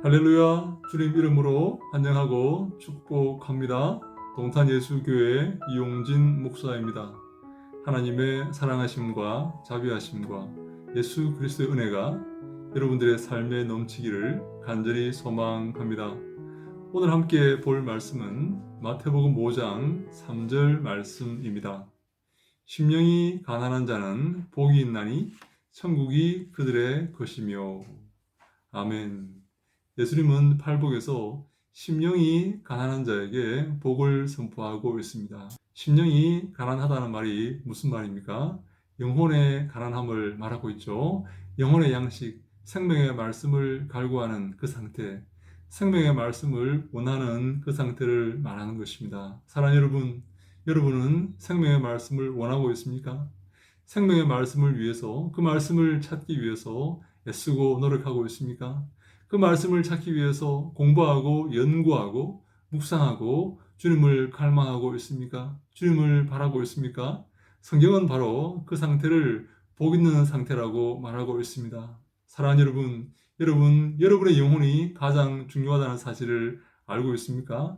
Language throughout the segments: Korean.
할렐루야, 주님 이름으로 환영하고 축복합니다. 동탄예수교회 이용진 목사입니다. 하나님의 사랑하심과 자비하심과 예수 그리스도의 은혜가 여러분들의 삶에 넘치기를 간절히 소망합니다. 오늘 함께 볼 말씀은 마태복음 5장 3절 말씀입니다. 심령이 가난한 자는 복이 있나니 천국이 그들의 것이며. 아멘. 예수님은 팔복에서 심령이 가난한 자에게 복을 선포하고 있습니다. 심령이 가난하다는 말이 무슨 말입니까? 영혼의 가난함을 말하고 있죠. 영혼의 양식, 생명의 말씀을 갈구하는 그 상태, 생명의 말씀을 원하는 그 상태를 말하는 것입니다. 사랑하는 여러분, 여러분은 생명의 말씀을 원하고 있습니까? 생명의 말씀을 위해서, 그 말씀을 찾기 위해서 애쓰고 노력하고 있습니까? 그 말씀을 찾기 위해서 공부하고 연구하고 묵상하고 주님을 갈망하고 있습니까? 주님을 바라고 있습니까? 성경은 바로 그 상태를 복 있는 상태라고 말하고 있습니다. 사랑하는 여러분, 여러분의 영혼이 가장 중요하다는 사실을 알고 있습니까?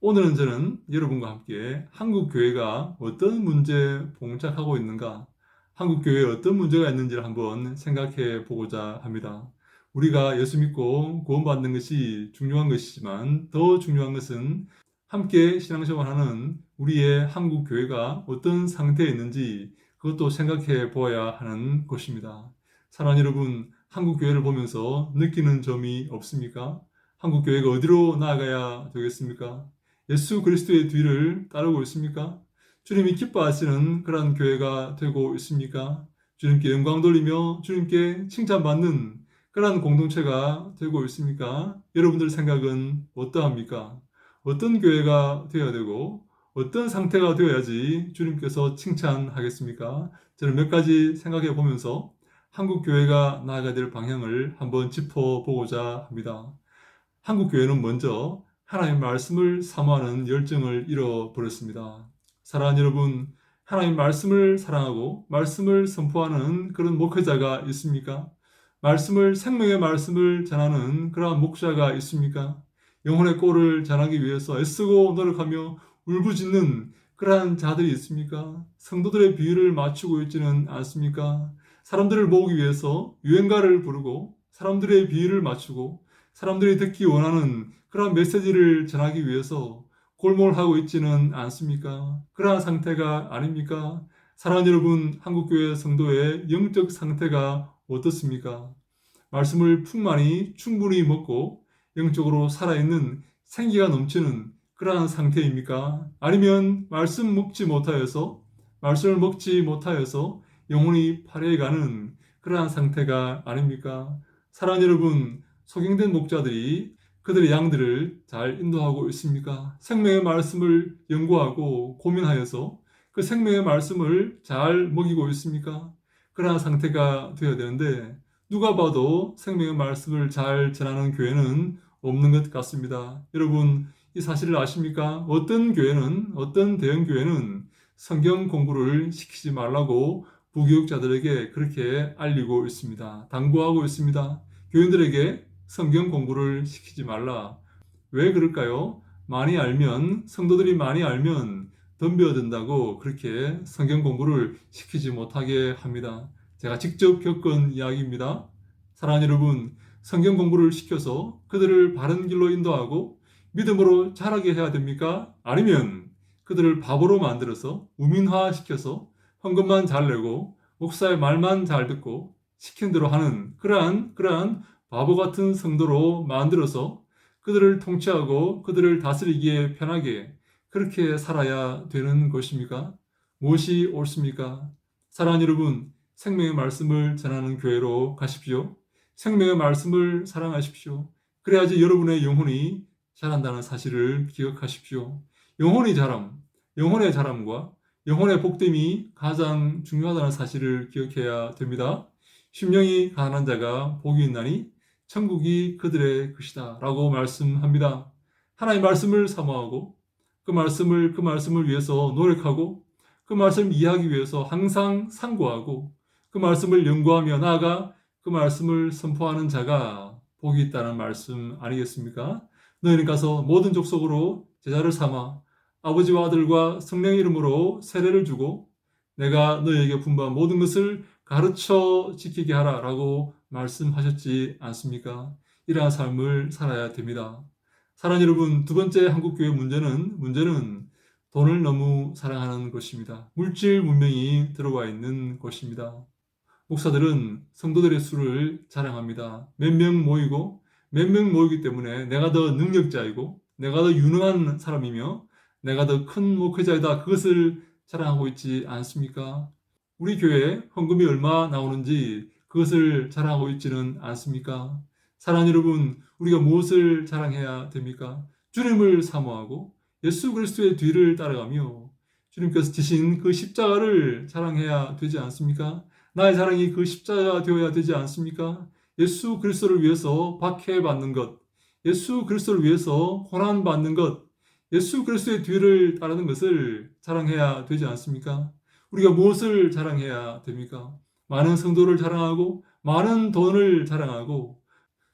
오늘은 저는 여러분과 함께 한국 교회가 어떤 문제에 봉착하고 있는가, 한국 교회에 어떤 문제가 있는지를 한번 생각해 보고자 합니다. 우리가 예수 믿고 구원받는 것이 중요한 것이지만 더 중요한 것은 함께 신앙생활하는 우리의 한국 교회가 어떤 상태에 있는지 그것도 생각해 보아야 하는 것입니다. 사랑하는 여러분, 한국 교회를 보면서 느끼는 점이 없습니까? 한국 교회가 어디로 나아가야 되겠습니까? 예수 그리스도의 뒤를 따르고 있습니까? 주님이 기뻐하시는 그런 교회가 되고 있습니까? 주님께 영광 돌리며 주님께 칭찬받는 그런 공동체가 되고 있습니까? 여러분들 생각은 어떠합니까? 어떤 교회가 되어야 되고 어떤 상태가 되어야지 주님께서 칭찬하겠습니까? 저는 몇 가지 생각해 보면서 한국 교회가 나아가야 될 방향을 한번 짚어보고자 합니다. 한국 교회는 먼저 하나님의 말씀을 사모하는 열정을 잃어버렸습니다. 사랑하는 여러분, 하나님의 말씀을 사랑하고 말씀을 선포하는 그런 목회자가 있습니까? 생명의 말씀을 전하는 그러한 목자가 있습니까? 영혼의 꼴을 전하기 위해서 애쓰고 노력하며 울부짖는 그러한 자들이 있습니까? 성도들의 비율을 맞추고 있지는 않습니까? 사람들을 모으기 위해서 유행가를 부르고 사람들의 비율을 맞추고 사람들이 듣기 원하는 그러한 메시지를 전하기 위해서 골몰하고 있지는 않습니까? 그러한 상태가 아닙니까? 사랑하는 여러분, 한국교회 성도의 영적 상태가 어떻습니까? 말씀을 풍만히 충분히 먹고 영적으로 살아있는 생기가 넘치는 그러한 상태입니까? 아니면 말씀을 먹지 못하여서 영혼이 파래가는 그러한 상태가 아닙니까? 사랑하는 여러분, 소경된 목자들이 그들의 양들을 잘 인도하고 있습니까? 생명의 말씀을 연구하고 고민하여서 그 생명의 말씀을 잘 먹이고 있습니까? 그러한 상태가 되어야 되는데 누가 봐도 생명의 말씀을 잘 전하는 교회는 없는 것 같습니다. 여러분, 이 사실을 아십니까? 어떤 대형 교회는 성경 공부를 시키지 말라고 부교육자들에게 그렇게 알리고 있습니다. 당부하고 있습니다. 교인들에게 성경 공부를 시키지 말라. 왜 그럴까요? 성도들이 많이 알면 덤벼든다고 그렇게 성경 공부를 시키지 못하게 합니다. 제가 직접 겪은 이야기입니다. 사랑하는 여러분, 성경 공부를 시켜서 그들을 바른 길로 인도하고 믿음으로 자라게 해야 됩니까? 아니면 그들을 바보로 만들어서 우민화시켜서 헌금만 잘 내고 목사의 말만 잘 듣고 시킨 대로 하는 그러한 바보 같은 성도로 만들어서 그들을 통치하고 그들을 다스리기에 편하게 그렇게 살아야 되는 것입니까? 무엇이 옳습니까? 사랑하는 여러분, 생명의 말씀을 전하는 교회로 가십시오. 생명의 말씀을 사랑하십시오. 그래야지 여러분의 영혼이 자란다는 사실을 기억하십시오. 영혼의 자람과 영혼의 복됨이 가장 중요하다는 사실을 기억해야 됩니다. 심령이 가난한 자가 복이 있나니 천국이 그들의 것이다 라고 말씀합니다. 하나님의 말씀을 사모하고 그 말씀을 위해서 노력하고 그 말씀을 이해하기 위해서 항상 상고하고 그 말씀을 연구하며 나아가 그 말씀을 선포하는 자가 복이 있다는 말씀 아니겠습니까? 너희는 가서 모든 족속으로 제자를 삼아 아버지와 아들과 성령의 이름으로 세례를 주고 내가 너희에게 분부한 모든 것을 가르쳐 지키게 하라라고 말씀하셨지 않습니까? 이러한 삶을 살아야 됩니다. 사랑하는 여러분, 두 번째 한국교회 문제는 돈을 너무 사랑하는 것입니다. 물질 문명이 들어와 있는 것입니다. 목사들은 성도들의 수를 자랑합니다. 몇 명 모이고 몇 명 모이기 때문에 내가 더 능력자이고 내가 더 유능한 사람이며 내가 더 큰 목회자이다. 그것을 자랑하고 있지 않습니까? 우리 교회에 헌금이 얼마 나오는지 그것을 자랑하고 있지는 않습니까? 사랑하는 여러분, 우리가 무엇을 자랑해야 됩니까? 주님을 사모하고 예수 그리스도의 뒤를 따라가며 주님께서 지신 그 십자가를 자랑해야 되지 않습니까? 나의 자랑이 그 십자가가 되어야 되지 않습니까? 예수 그리스도를 위해서 박해받는 것, 예수 그리스도를 위해서 고난받는 것, 예수 그리스도의 뒤를 따르는 것을 자랑해야 되지 않습니까? 우리가 무엇을 자랑해야 됩니까? 많은 성도를 자랑하고 많은 돈을 자랑하고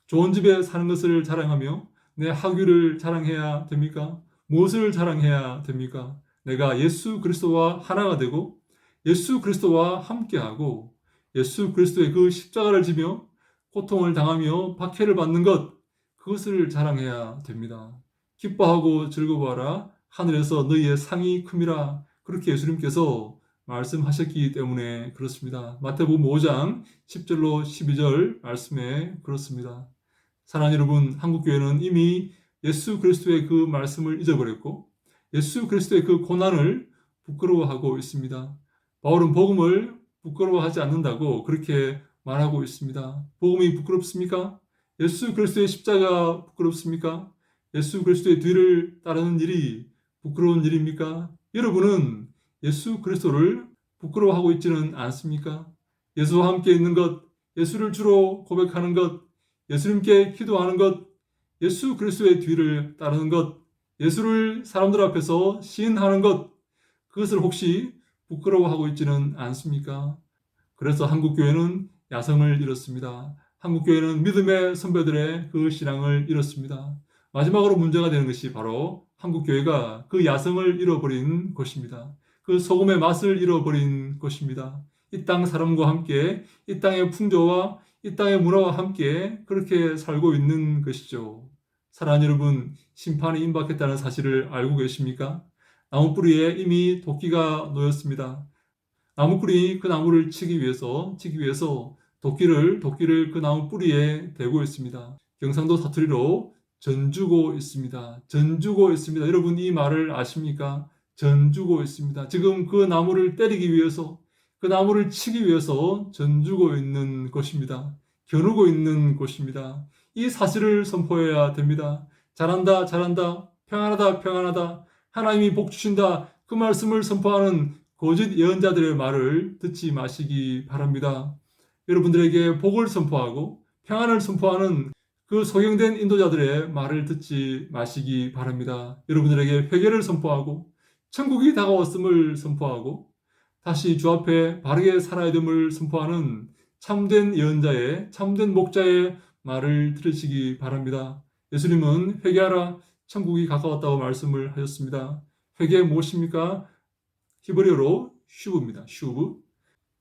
좋은 집에 사는 것을 자랑하며 내 학위를 자랑해야 됩니까? 무엇을 자랑해야 됩니까? 내가 예수 그리스도와 하나가 되고 예수 그리스도와 함께하고 예수 그리스도의 그 십자가를 지며 고통을 당하며 박해를 받는 것, 그것을 자랑해야 됩니다. 기뻐하고 즐거워하라. 하늘에서 너희의 상이 큼이라. 그렇게 예수님께서 말씀하셨기 때문에 그렇습니다. 마태복음 5장 10절로 12절 말씀에 그렇습니다. 사랑하는 여러분, 한국교회는 이미 예수 그리스도의 그 말씀을 잊어버렸고 예수 그리스도의 그 고난을 부끄러워하고 있습니다. 바울은 복음을 부끄러워하지 않는다고 그렇게 말하고 있습니다. 복음이 부끄럽습니까? 예수 그리스도의 십자가 부끄럽습니까? 예수 그리스도의 뒤를 따르는 일이 부끄러운 일입니까? 여러분은 예수 그리스도를 부끄러워하고 있지는 않습니까? 예수와 함께 있는 것, 예수를 주로 고백하는 것, 예수님께 기도하는 것, 예수 그리스도의 뒤를 따르는 것, 예수를 사람들 앞에서 시인하는 것, 그것을 혹시 부끄러워하고 있지는 않습니까? 그래서 한국교회는 야성을 잃었습니다. 한국교회는 믿음의 선배들의 그 신앙을 잃었습니다. 마지막으로 문제가 되는 것이 바로 한국교회가 그 야성을 잃어버린 것입니다. 그 소금의 맛을 잃어버린 것입니다. 이 땅 사람과 함께 이 땅의 풍조와 이 땅의 문화와 함께 그렇게 살고 있는 것이죠. 사랑하는 여러분, 심판이 임박했다는 사실을 알고 계십니까? 나무 뿌리에 이미 도끼가 놓였습니다. 나무꾼이 그 나무를 치기 위해서 도끼를 그 나무 뿌리에 대고 있습니다. 경상도 사투리로 전주고 있습니다. 전주고 있습니다. 여러분 이 말을 아십니까? 전주고 있습니다. 지금 그 나무를 때리기 위해서 그 나무를 치기 위해서 전주고 있는 것입니다. 겨누고 있는 것입니다. 이 사실을 선포해야 됩니다. 잘한다, 잘한다, 평안하다, 평안하다, 하나님이 복 주신다. 그 말씀을 선포하는 거짓 예언자들의 말을 듣지 마시기 바랍니다. 여러분들에게 복을 선포하고 평안을 선포하는 그 소경된 인도자들의 말을 듣지 마시기 바랍니다. 여러분들에게 회개를 선포하고 천국이 다가왔음을 선포하고 다시 주 앞에 바르게 살아야 됨을 선포하는 참된 예언자의 참된 목자의 말을 들으시기 바랍니다. 예수님은 회개하라 천국이 가까웠다고 말씀을 하셨습니다. 회개 무엇입니까? 히브리어로 슈브입니다. 슈브.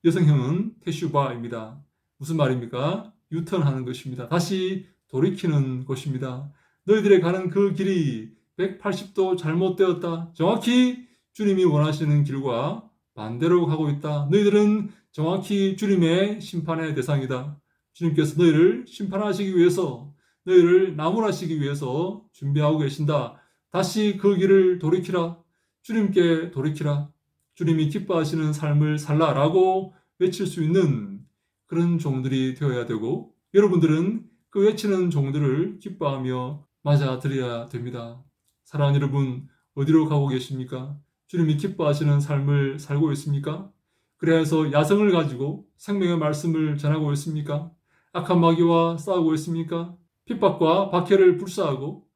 여성형은 테슈바입니다. 무슨 말입니까? 유턴하는 것입니다. 다시 돌이키는 것입니다. 너희들의 가는 그 길이 180도 잘못되었다. 정확히 주님이 원하시는 길과 반대로 가고 있다. 너희들은 정확히 주님의 심판의 대상이다. 주님께서 너희를 심판하시기 위해서 너희를 나무라시기 위해서 준비하고 계신다. 다시 그 길을 돌이키라. 주님께 돌이키라. 주님이 기뻐하시는 삶을 살라라고 외칠 수 있는 그런 종들이 되어야 되고 여러분들은 그 외치는 종들을 기뻐하며 맞아들여야 됩니다. 사랑하는 여러분, 어디로 가고 계십니까? 주님이 기뻐하시는 삶을 살고 있습니까? 그래서 야성을 가지고 생명의 말씀을 전하고 있습니까? 악한 마귀와 싸우고 있습니까? 핍박과 박해를 불사하고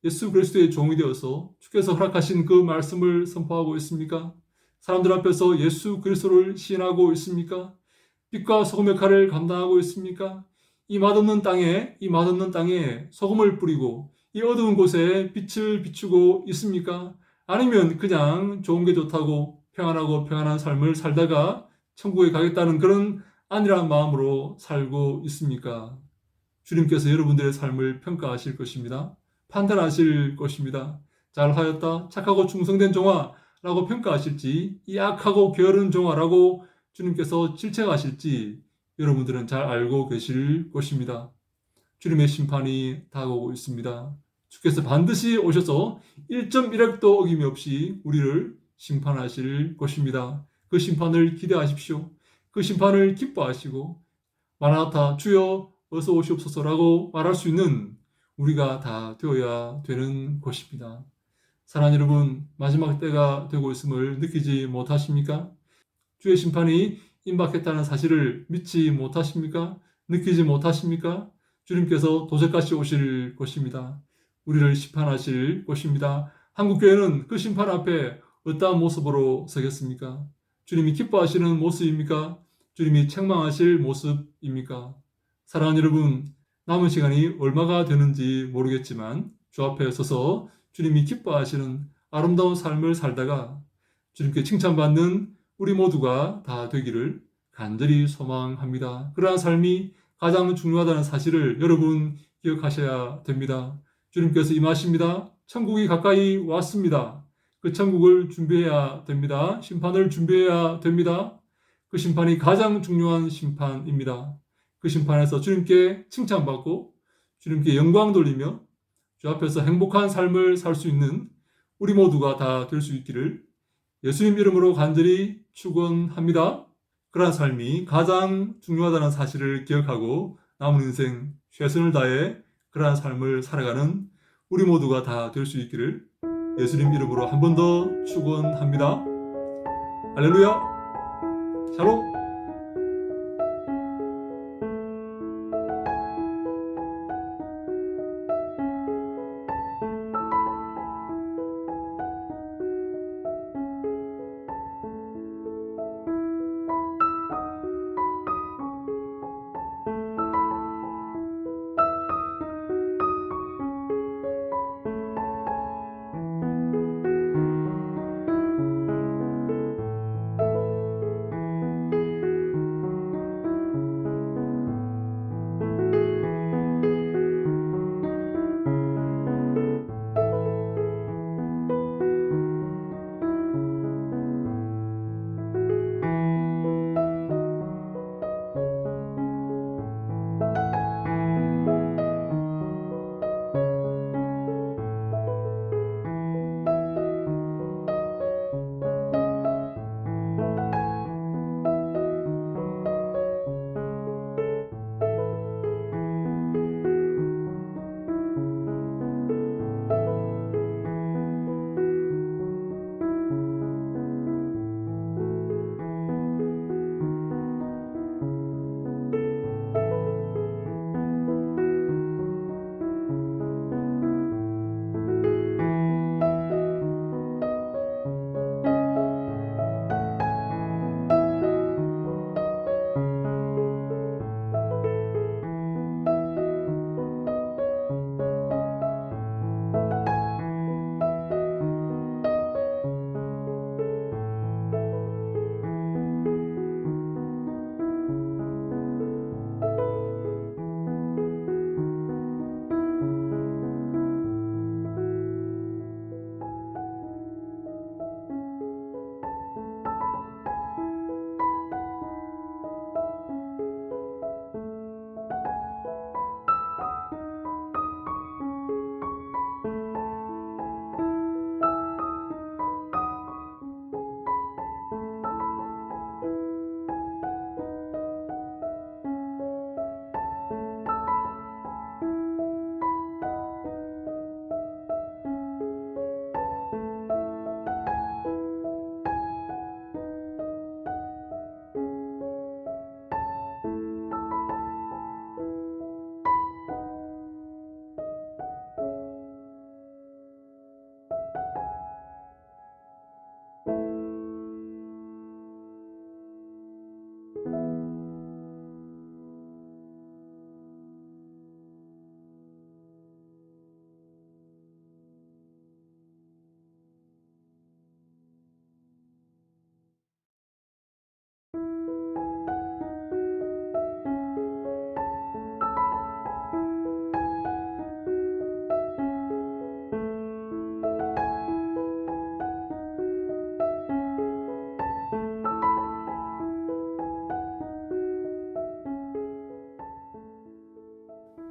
예수 그리스도의 종이 되어서 주께서 허락하신 그 말씀을 선포하고 있습니까? 사람들 앞에서 예수 그리스도를 시인하고 있습니까? 빛과 소금의 칼을 감당하고 있습니까? 이 맛없는 땅에 소금을 뿌리고 이 어두운 곳에 빛을 비추고 있습니까? 아니면 그냥 좋은 게 좋다고 평안하고 평안한 삶을 살다가 천국에 가겠다는 그런 안일한 마음으로 살고 있습니까? 주님께서 여러분들의 삶을 평가하실 것입니다. 판단하실 것입니다. 잘하였다, 착하고 충성된 종아라고 평가하실지, 이 악하고 게으른 종아라고 주님께서 질책하실지 여러분들은 잘 알고 계실 것입니다. 주님의 심판이 다가오고 있습니다. 주께서 반드시 오셔서 1.1핵도 어김이 없이 우리를 심판하실 것입니다. 그 심판을 기대하십시오. 그 심판을 기뻐하시고 마라나타 주여 어서 오시옵소서라고 말할 수 있는 우리가 다 되어야 되는 것입니다. 사랑하는 여러분, 마지막 때가 되고 있음을 느끼지 못하십니까? 주의 심판이 임박했다는 사실을 믿지 못하십니까? 느끼지 못하십니까? 주님께서 도적같이 오실 것입니다. 우리를 심판하실 것입니다. 한국교회는 그 심판 앞에 어떠한 모습으로 서겠습니까? 주님이 기뻐하시는 모습입니까? 주님이 책망하실 모습입니까? 사랑하는 여러분, 남은 시간이 얼마가 되는지 모르겠지만 주 앞에 서서 주님이 기뻐하시는 아름다운 삶을 살다가 주님께 칭찬받는 우리 모두가 다 되기를 간절히 소망합니다. 그러한 삶이 가장 중요하다는 사실을 여러분 기억하셔야 됩니다. 주님께서 임하십니다. 천국이 가까이 왔습니다. 그 천국을 준비해야 됩니다. 심판을 준비해야 됩니다. 그 심판이 가장 중요한 심판입니다. 그 심판에서 주님께 칭찬받고 주님께 영광 돌리며 주 앞에서 행복한 삶을 살 수 있는 우리 모두가 다 될 수 있기를 예수님 이름으로 간절히 축원합니다. 그러한 삶이 가장 중요하다는 사실을 기억하고 남은 인생 최선을 다해 그러한 삶을 살아가는 우리 모두가 다 될 수 있기를 예수님 이름으로 한 번 더 축원합니다. 할렐루야. 샬롬.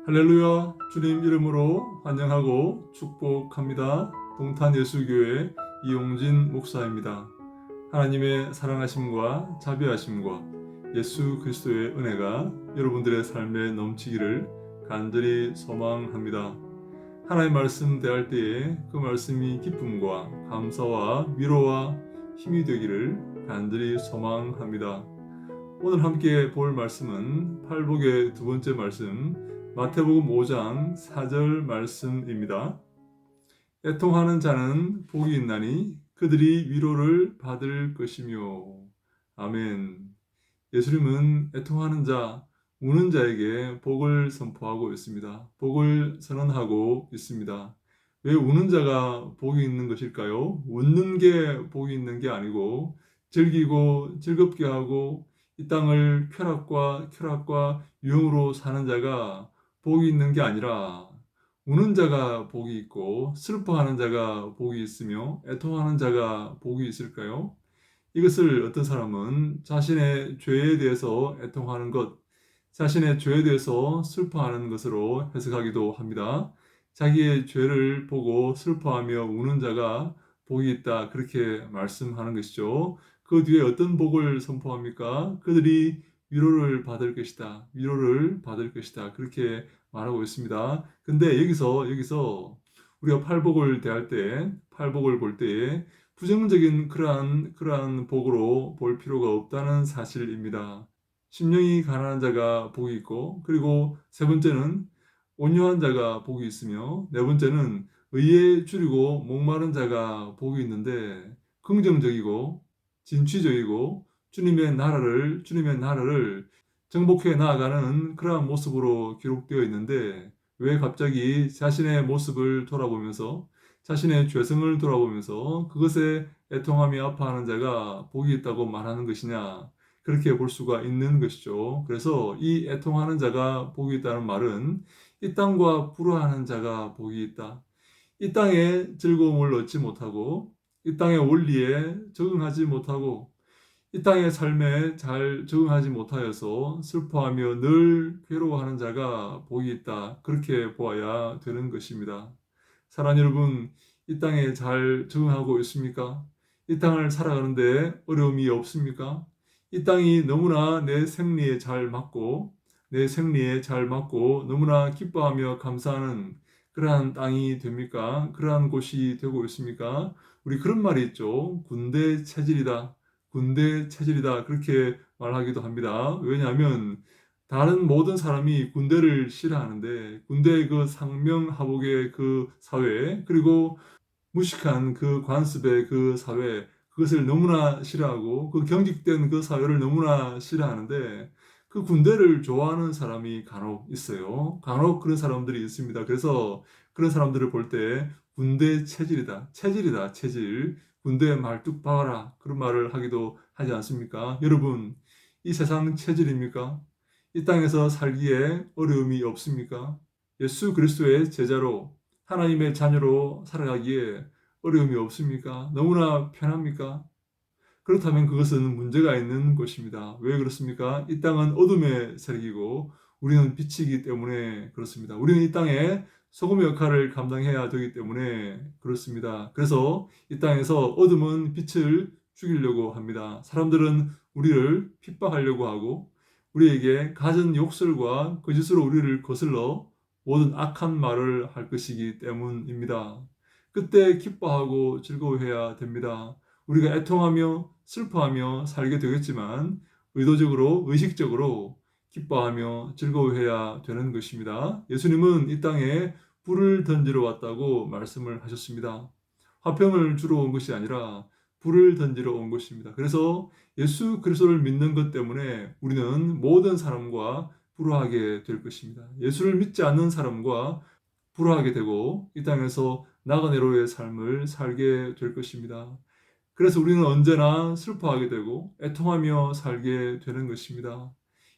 할렐루야. 주님 이름으로 환영하고 축복합니다. 동탄예수교회 이용진 목사입니다. 하나님의 사랑하심과 자비하심과 예수 그리스도의 은혜가 여러분들의 삶에 넘치기를 간절히 소망합니다. 하나님의 말씀 대할 때에 그 말씀이 기쁨과 감사와 위로와 힘이 되기를 간절히 소망합니다. 오늘 함께 볼 말씀은 팔복의 두 번째 말씀, 마태복음 5장 4절 말씀입니다. 애통하는 자는 복이 있나니 그들이 위로를 받을 것이며. 아멘. 예수님은 애통하는 자, 우는 자에게 복을 선포하고 있습니다. 복을 선언하고 있습니다. 왜 우는 자가 복이 있는 것일까요? 웃는 게 복이 있는 게 아니고 즐기고 즐겁게 하고 이 땅을 쾌락과 유흥으로 사는 자가 복이 있는 게 아니라 우는 자가 복이 있고 슬퍼하는 자가 복이 있으며 애통하는 자가 복이 있을까요? 이것을 어떤 사람은 자신의 죄에 대해서 애통하는 것, 자신의 죄에 대해서 슬퍼하는 것으로 해석하기도 합니다. 자기의 죄를 보고 슬퍼하며 우는 자가 복이 있다, 그렇게 말씀하는 것이죠. 그 뒤에 어떤 복을 선포합니까? 그들이 위로를 받을 것이다, 위로를 받을 것이다, 그렇게 말하고 있습니다. 근데 여기서 우리가 팔복을 대할 때, 팔복을 볼 때에 부정적인 그러한 복으로 볼 필요가 없다는 사실입니다. 심령이 가난한 자가 복이 있고, 그리고 세 번째는 온유한 자가 복이 있으며, 네 번째는 의에 줄이고 목마른 자가 복이 있는데, 긍정적이고 진취적이고 주님의 나라를 정복해 나아가는 그러한 모습으로 기록되어 있는데, 왜 갑자기 자신의 모습을 돌아보면서 자신의 죄성을 돌아보면서 그것에 애통하며 아파하는 자가 복이 있다고 말하는 것이냐, 그렇게 볼 수가 있는 것이죠. 그래서 이 애통하는 자가 복이 있다는 말은 이 땅과 불화하는 자가 복이 있다, 이 땅의 즐거움을 얻지 못하고 이 땅의 원리에 적응하지 못하고 이 땅의 삶에 잘 적응하지 못하여서 슬퍼하며 늘 괴로워하는 자가 복이 있다, 그렇게 보아야 되는 것입니다. 사랑하는 여러분, 이 땅에 잘 적응하고 있습니까? 이 땅을 살아가는데 어려움이 없습니까? 이 땅이 너무나 내 생리에 잘 맞고 너무나 기뻐하며 감사하는 그러한 땅이 됩니까? 그러한 곳이 되고 있습니까? 우리 그런 말이 있죠. 군대 체질이다. 군대 체질이다. 그렇게 말하기도 합니다. 왜냐하면 다른 모든 사람이 군대를 싫어하는데 군대의 그 상명하복의 그 사회, 그리고 무식한 그 관습의 그 사회, 그것을 너무나 싫어하고 그 경직된 그 사회를 너무나 싫어하는데, 그 군대를 좋아하는 사람이 간혹 있어요. 간혹 그런 사람들이 있습니다. 그래서 그런 사람들을 볼 때 군대 체질, 군대 말뚝 박아라, 그런 말을 하기도 하지 않습니까? 여러분, 이 세상 체질입니까? 이 땅에서 살기에 어려움이 없습니까? 예수 그리스도의 제자로 하나님의 자녀로 살아가기에 어려움이 없습니까? 너무나 편합니까? 그렇다면 그것은 문제가 있는 것입니다. 왜 그렇습니까? 이 땅은 어둠의 세력이고 우리는 빛이기 때문에 그렇습니다. 우리는 이 땅에 소금의 역할을 감당해야 되기 때문에 그렇습니다. 그래서 이 땅에서 어둠은 빛을 죽이려고 합니다. 사람들은 우리를 핍박하려고 하고 우리에게 갖은 욕설과 거짓으로 우리를 거슬러 모든 악한 말을 할 것이기 때문입니다. 그때 기뻐하고 즐거워해야 됩니다. 우리가 애통하며 슬퍼하며 살게 되겠지만 의식적으로 기뻐하며 즐거워해야 되는 것입니다. 예수님은 이 땅에 불을 던지러 왔다고 말씀을 하셨습니다. 화평을 주러 온 것이 아니라 불을 던지러 온 것입니다. 그래서 예수 그리스도를 믿는 것 때문에 우리는 모든 사람과 불화하게 될 것입니다. 예수를 믿지 않는 사람과 불화하게 되고 이 땅에서 나그네로의 삶을 살게 될 것입니다. 그래서 우리는 언제나 슬퍼하게 되고 애통하며 살게 되는 것입니다.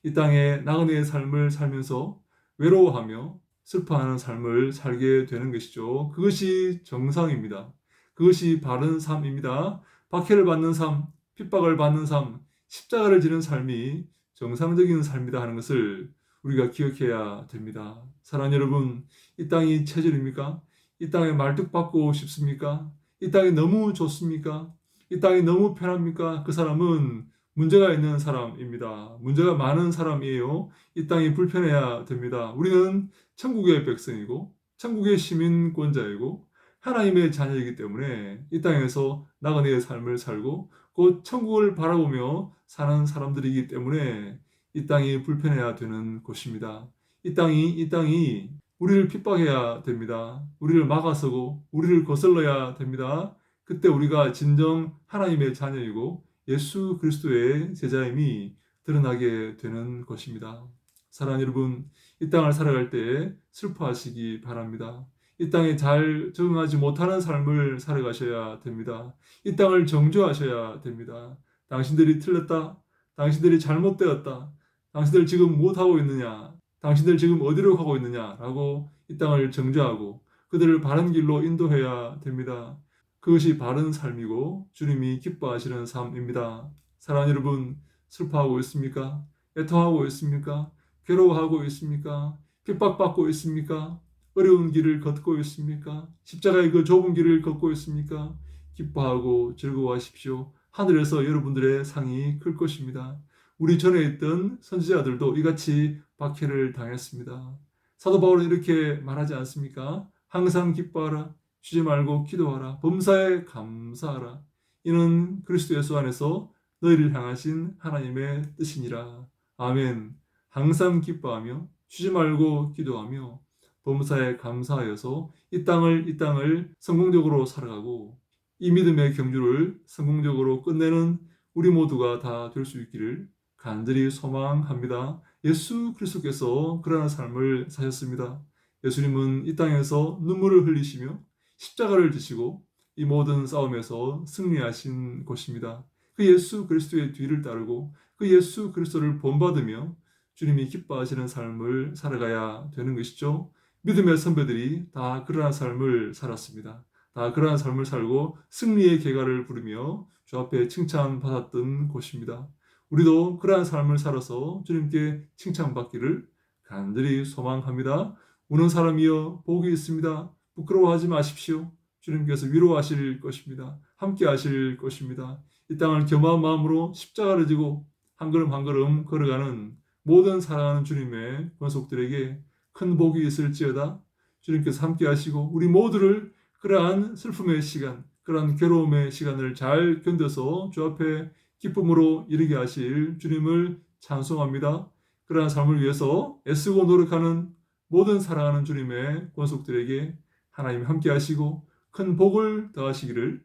이 땅에 나그네의 삶을 살면서 외로워하며 슬퍼하는 삶을 살게 되는 것이죠. 그것이 정상입니다. 그것이 바른 삶입니다. 박해를 받는 삶, 핍박을 받는 삶, 십자가를 지는 삶이 정상적인 삶이다 하는 것을 우리가 기억해야 됩니다. 사랑하는 여러분, 이 땅이 체질입니까? 이 땅에 말뚝박고 싶습니까? 이 땅이 너무 좋습니까? 이 땅이 너무 편합니까? 그 사람은 문제가 있는 사람입니다. 문제가 많은 사람이에요. 이 땅이 불편해야 됩니다. 우리는 천국의 백성이고 천국의 시민권자이고 하나님의 자녀이기 때문에 이 땅에서 나그네의 삶을 살고 곧 천국을 바라보며 사는 사람들이기 때문에 이 땅이 불편해야 되는 곳입니다. 이 땅이 우리를 핍박해야 됩니다. 우리를 막아서고 우리를 거슬러야 됩니다. 그때 우리가 진정 하나님의 자녀이고 예수 그리스도의 제자임이 드러나게 되는 것입니다. 사랑하는 여러분, 이 땅을 살아갈 때 슬퍼하시기 바랍니다. 이 땅에 잘 적응하지 못하는 삶을 살아가셔야 됩니다. 이 땅을 정죄하셔야 됩니다. 당신들이 틀렸다. 당신들이 잘못되었다. 당신들 지금 못하고 있느냐? 당신들 지금 어디로 가고 있느냐라고 이 땅을 정죄하고 그들을 바른 길로 인도해야 됩니다. 그것이 바른 삶이고 주님이 기뻐하시는 삶입니다. 사랑하는 여러분, 슬퍼하고 있습니까? 애통하고 있습니까? 괴로워하고 있습니까? 핍박받고 있습니까? 어려운 길을 걷고 있습니까? 십자가의 그 좁은 길을 걷고 있습니까? 기뻐하고 즐거워하십시오. 하늘에서 여러분들의 상이 클 것입니다. 우리 전에 있던 선지자들도 이같이 박해를 당했습니다. 사도 바울은 이렇게 말하지 않습니까? 항상 기뻐하라. 쉬지 말고 기도하라. 범사에 감사하라. 이는 그리스도 예수 안에서 너희를 향하신 하나님의 뜻이니라. 아멘. 항상 기뻐하며 쉬지 말고 기도하며 범사에 감사하여서 이 땅을 성공적으로 살아가고 이 믿음의 경주를 성공적으로 끝내는 우리 모두가 다 될 수 있기를 간절히 소망합니다. 예수 그리스도께서 그러한 삶을 사셨습니다. 예수님은 이 땅에서 눈물을 흘리시며 십자가를 지시고 이 모든 싸움에서 승리하신 것입니다. 그 예수 그리스도의 뒤를 따르고 그 예수 그리스도를 본받으며 주님이 기뻐하시는 삶을 살아가야 되는 것이죠. 믿음의 선배들이 다 그러한 삶을 살았습니다. 다 그러한 삶을 살고 승리의 계가를 부르며 주 앞에 칭찬받았던 곳입니다. 우리도 그러한 삶을 살아서 주님께 칭찬받기를 간절히 소망합니다. 우는 사람이여 복이 있습니다. 부끄러워하지 마십시오. 주님께서 위로하실 것입니다. 함께 하실 것입니다. 이 땅을 겸허한 마음으로 십자가를 지고 한 걸음 한 걸음 걸어가는 모든 사랑하는 주님의 권속들에게 큰 복이 있을지어다. 주님께서 함께 하시고 우리 모두를 그러한 슬픔의 시간, 그러한 괴로움의 시간을 잘 견뎌서 주 앞에 기쁨으로 이르게 하실 주님을 찬송합니다. 그러한 삶을 위해서 애쓰고 노력하는 모든 사랑하는 주님의 권속들에게 하나님 함께 하시고 큰 복을 더하시기를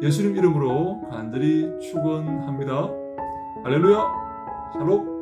예수님 이름으로 간절히 축원합니다. 할렐루야! 샬롬!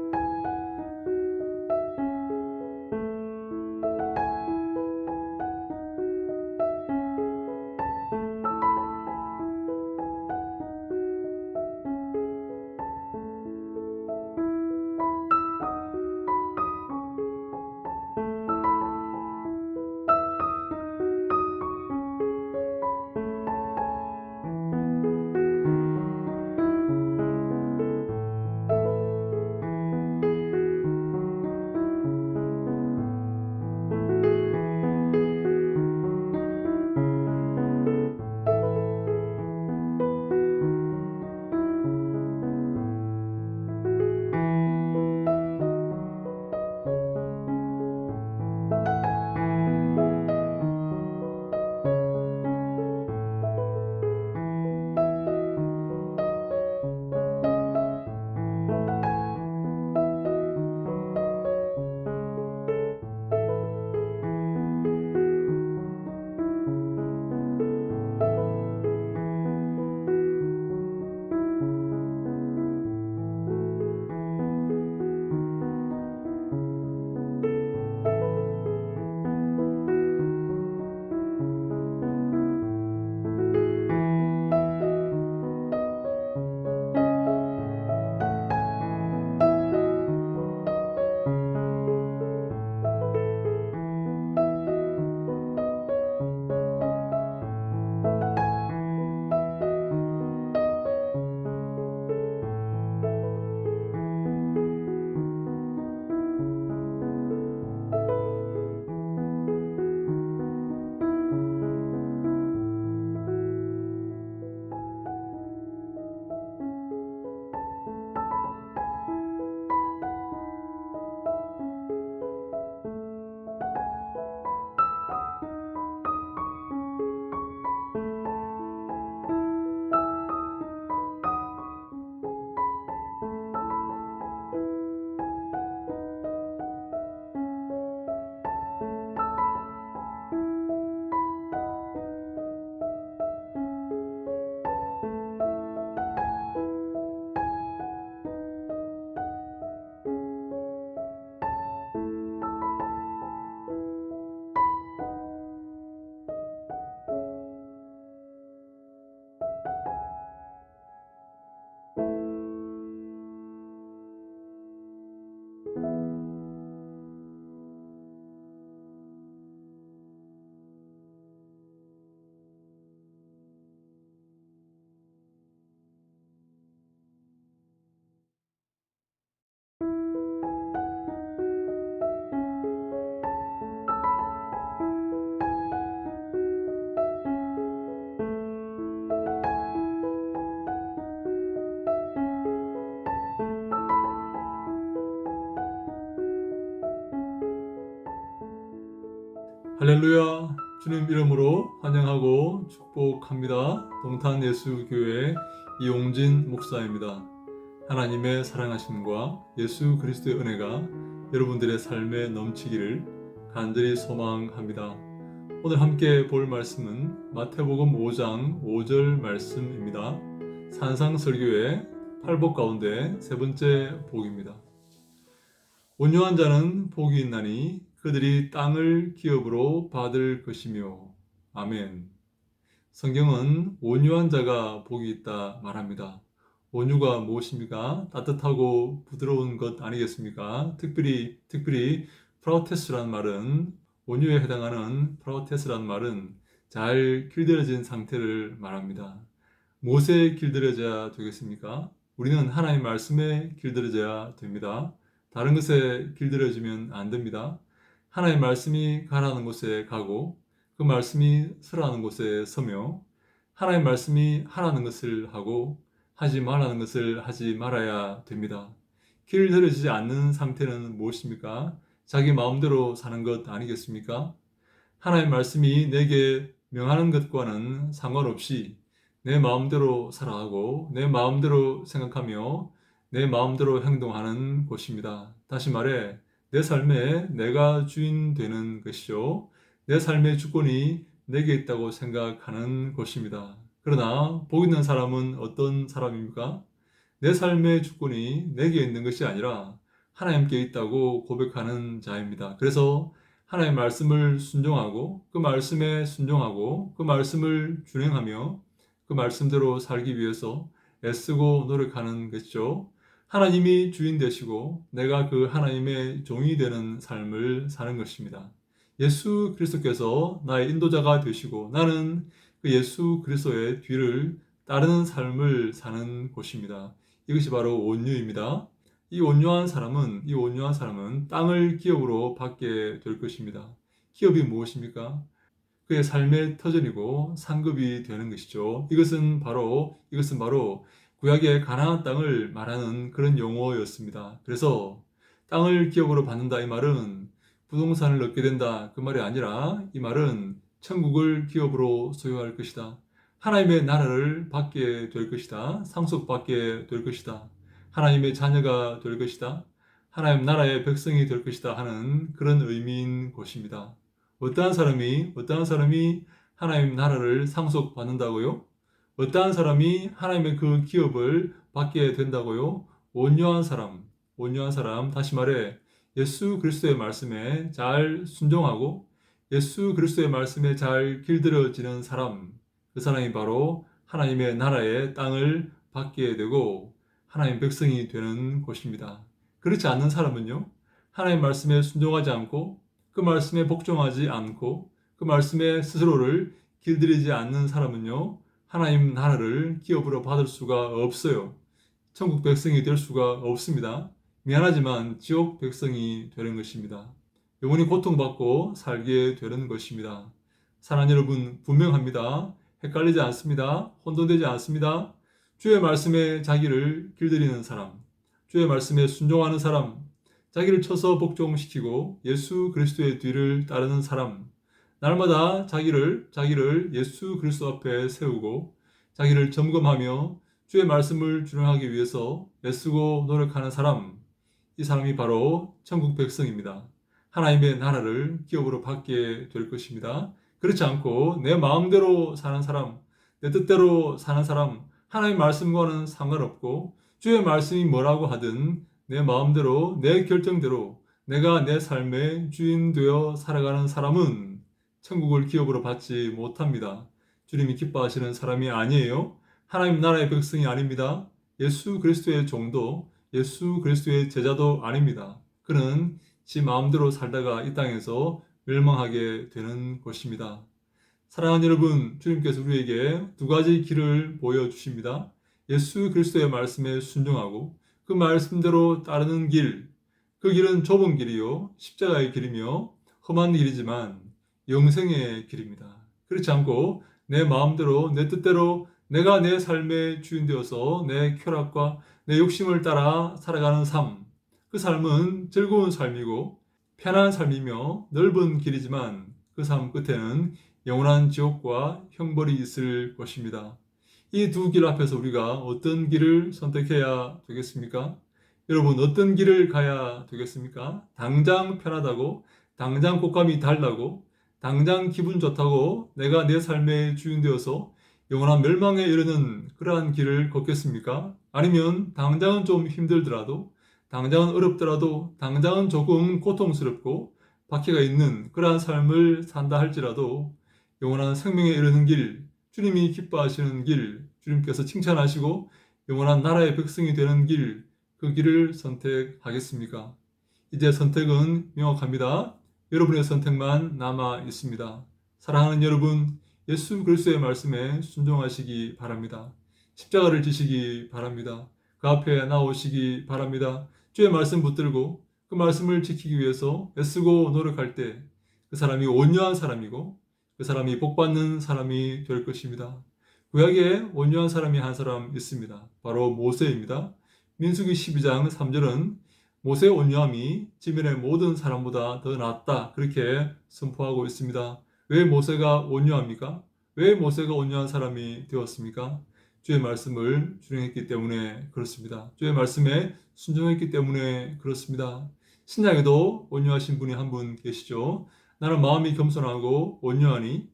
할렐루야. 주님 이름으로 환영하고 축복합니다. 동탄 예수교회 이용진 목사입니다. 하나님의 사랑하심과 예수 그리스도의 은혜가 여러분들의 삶에 넘치기를 간절히 소망합니다. 오늘 함께 볼 말씀은 마태복음 5장 5절 말씀입니다. 산상설교의 8복 가운데 세 번째 복입니다. 온유한 자는 복이 있나니 그들이 땅을 기업으로 받을 것이며. 아멘. 성경은 온유한 자가 복이 있다 말합니다. 온유가 무엇입니까? 따뜻하고 부드러운 것 아니겠습니까? 특별히 프라우테스라는 말은, 온유에 해당하는 프라우테스라는 말은 잘 길들여진 상태를 말합니다. 무엇에 길들여져야 되겠습니까? 우리는 하나님의 말씀에 길들여져야 됩니다. 다른 것에 길들여지면 안 됩니다. 하나님의 말씀이 가라는 곳에 가고 그 말씀이 서라는 곳에 서며 하나님의 말씀이 하라는 것을 하고 하지 말라는 것을 하지 말아야 됩니다. 길들여지지 않는 상태는 무엇입니까? 자기 마음대로 사는 것 아니겠습니까? 하나님의 말씀이 내게 명하는 것과는 상관없이 내 마음대로 살아가고 내 마음대로 생각하며 내 마음대로 행동하는 곳입니다. 다시 말해 내 삶에 내가 주인 되는 것이죠. 내 삶의 주권이 내게 있다고 생각하는 것입니다. 그러나 복 있는 사람은 어떤 사람입니까? 내 삶의 주권이 내게 있는 것이 아니라 하나님께 있다고 고백하는 자입니다. 그래서 하나님의 말씀을 순종하고 그 말씀에 순종하고 그 말씀을 준행하며 그 말씀대로 살기 위해서 애쓰고 노력하는 것이죠. 하나님이 주인 되시고 내가 그 하나님의 종이 되는 삶을 사는 것입니다. 예수 그리스도께서 나의 인도자가 되시고 나는 그 예수 그리스도의 뒤를 따르는 삶을 사는 곳입니다. 이것이 바로 온유입니다. 이 온유한 사람은 땅을 기업으로 받게 될 것입니다. 기업이 무엇입니까? 그의 삶의 터전이고 상급이 되는 것이죠. 이것은 바로 구약의 가나안 땅을 말하는 그런 용어였습니다. 그래서 땅을 기업으로 받는다 이 말은 부동산을 얻게 된다 그 말이 아니라 이 말은 천국을 기업으로 소유할 것이다. 하나님의 나라를 받게 될 것이다. 상속받게 될 것이다. 하나님의 자녀가 될 것이다. 하나님 나라의 백성이 될 것이다 하는 그런 의미인 것입니다. 어떠한 사람이 하나님 나라를 상속받는다고요? 어떠한 사람이 하나님의 그 기업을 받게 된다고요? 온유한 사람, 다시 말해 예수 그리스도의 말씀에 잘 순종하고 예수 그리스도의 말씀에 잘 길들여지는 사람, 그 사람이 바로 하나님의 나라의 땅을 받게 되고 하나님 백성이 되는 것입니다. 그렇지 않는 사람은요, 하나님 말씀에 순종하지 않고 그 말씀에 복종하지 않고 그 말씀에 스스로를 길들이지 않는 사람은요, 하나님 나라를 기업으로 받을 수가 없어요. 천국 백성이 될 수가 없습니다. 미안하지만 지옥 백성이 되는 것입니다. 영원히 고통받고 살게 되는 것입니다. 사랑하는 여러분, 분명합니다. 헷갈리지 않습니다. 혼돈되지 않습니다. 주의 말씀에 자기를 길들이는 사람, 주의 말씀에 순종하는 사람, 자기를 쳐서 복종시키고 예수 그리스도의 뒤를 따르는 사람, 날마다 자기를 예수 그리스도 앞에 세우고 자기를 점검하며 주의 말씀을 준행하기 위해서 애쓰고 노력하는 사람, 이 사람이 바로 천국 백성입니다. 하나님의 나라를 기업으로 받게 될 것입니다. 그렇지 않고 내 마음대로 사는 사람, 내 뜻대로 사는 사람, 하나님의 말씀과는 상관없고 주의 말씀이 뭐라고 하든 내 마음대로 내 결정대로 내가 내 삶의 주인 되어 살아가는 사람은 천국을 기업으로 받지 못합니다. 주님이 기뻐하시는 사람이 아니에요. 하나님 나라의 백성이 아닙니다. 예수 그리스도의 종도 예수 그리스도의 제자도 아닙니다. 그는 지 마음대로 살다가 이 땅에서 멸망하게 되는 것입니다. 사랑하는 여러분, 주님께서 우리에게 두 가지 길을 보여주십니다. 예수 그리스도의 말씀에 순종하고 그 말씀대로 따르는 길, 그 길은 좁은 길이요 십자가의 길이며 험한 길이지만 영생의 길입니다. 그렇지 않고 내 마음대로 내 뜻대로 내가 내 삶의 주인 되어서 내 쾌락과 내 욕심을 따라 살아가는 삶, 그 삶은 즐거운 삶이고 편한 삶이며 넓은 길이지만 그 삶 끝에는 영원한 지옥과 형벌이 있을 것입니다. 이 두 길 앞에서 우리가 어떤 길을 선택해야 되겠습니까? 여러분, 어떤 길을 가야 되겠습니까? 당장 편하다고, 당장 곶감이 달라고, 당장 기분 좋다고 내가 내 삶의 주인 되어서 영원한 멸망에 이르는 그러한 길을 걷겠습니까? 아니면 당장은 좀 힘들더라도, 당장은 어렵더라도, 당장은 조금 고통스럽고 박해가 있는 그러한 삶을 산다 할지라도 영원한 생명에 이르는 길, 주님이 기뻐하시는 길, 주님께서 칭찬하시고 영원한 나라의 백성이 되는 길, 그 길을 선택하겠습니까? 이제 선택은 명확합니다. 여러분의 선택만 남아 있습니다. 사랑하는 여러분, 예수 그리스도의 말씀에 순종하시기 바랍니다. 십자가를 지시기 바랍니다. 그 앞에 나오시기 바랍니다. 주의 말씀 붙들고 그 말씀을 지키기 위해서 애쓰고 노력할 때 그 사람이 온유한 사람이고 그 사람이 복받는 사람이 될 것입니다. 구약에 온유한 사람이 한 사람 있습니다. 바로 모세입니다. 민수기 12장 3절은 모세의 온유함이 지면의 모든 사람보다 더 낫다 그렇게 선포하고 있습니다. 왜 모세가 온유합니까? 왜 모세가 온유한 사람이 되었습니까? 주의 말씀을 준행했기 때문에 그렇습니다. 주의 말씀에 순종했기 때문에 그렇습니다. 신약에도 온유하신 분이 한 분 계시죠. 나는 마음이 겸손하고 온유하니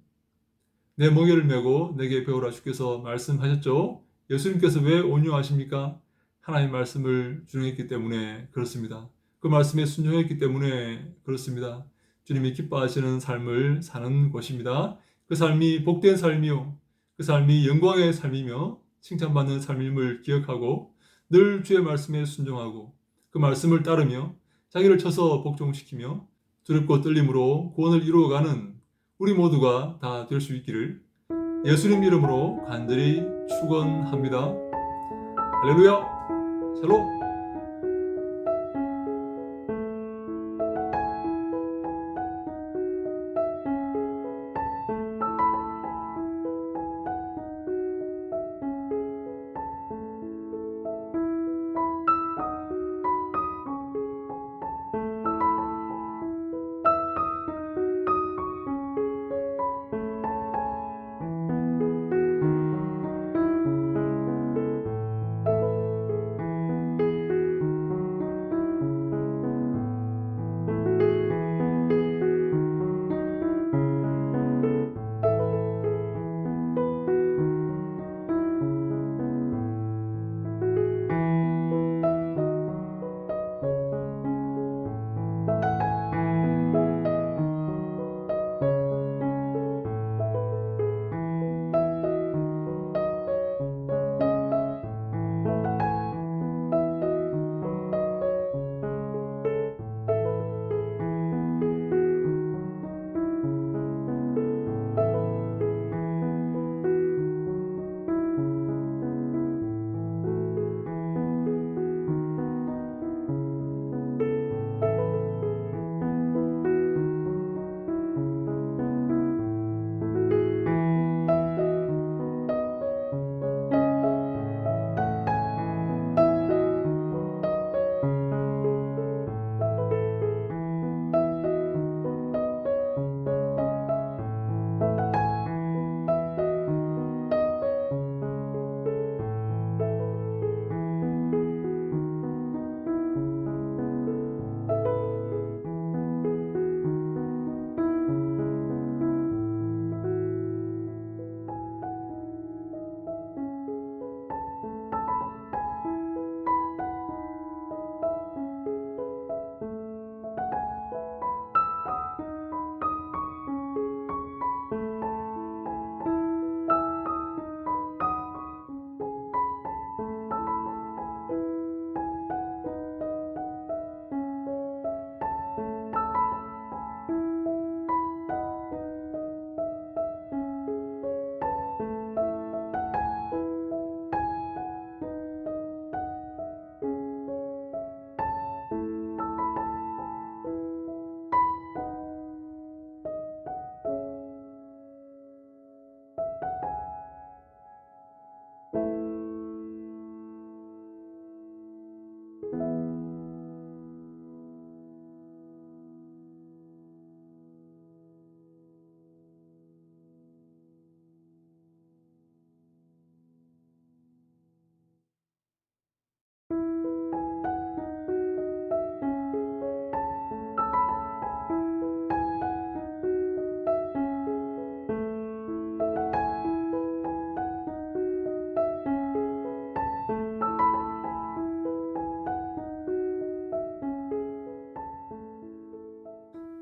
내 멍에를 메고 내게 배우라 주께서 말씀하셨죠. 예수님께서 왜 온유하십니까? 하나님 말씀을 준행했기 때문에 그렇습니다. 그 말씀에 순종했기 때문에 그렇습니다. 주님이 기뻐하시는 삶을 사는 것입니다. 그 삶이 복된 삶이요. 그 삶이 영광의 삶이며 칭찬받는 삶임을 기억하고 늘 주의 말씀에 순종하고 그 말씀을 따르며 자기를 쳐서 복종시키며 두렵고 떨림으로 구원을 이루어가는 우리 모두가 다 될 수 있기를 예수님 이름으로 간절히 축원합니다. 할렐루야! 샬롬!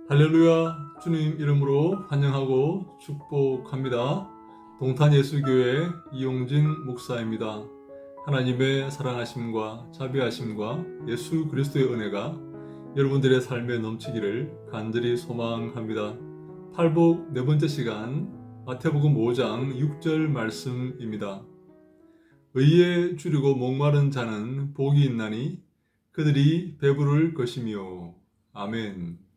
할렐루야. 주님 이름으로 환영하고 축복합니다. 동탄예수교회 이용진 목사입니다. 하나님의 사랑하심과 자비하심과 예수 그리스도의 은혜가 여러분들의 삶에 넘치기를 간절히 소망합니다. 팔복 네 번째 시간 마태복음 5장 6절 말씀입니다. 의에 줄이고 목마른 자는 복이 있나니 그들이 배부를 것이며. 아멘.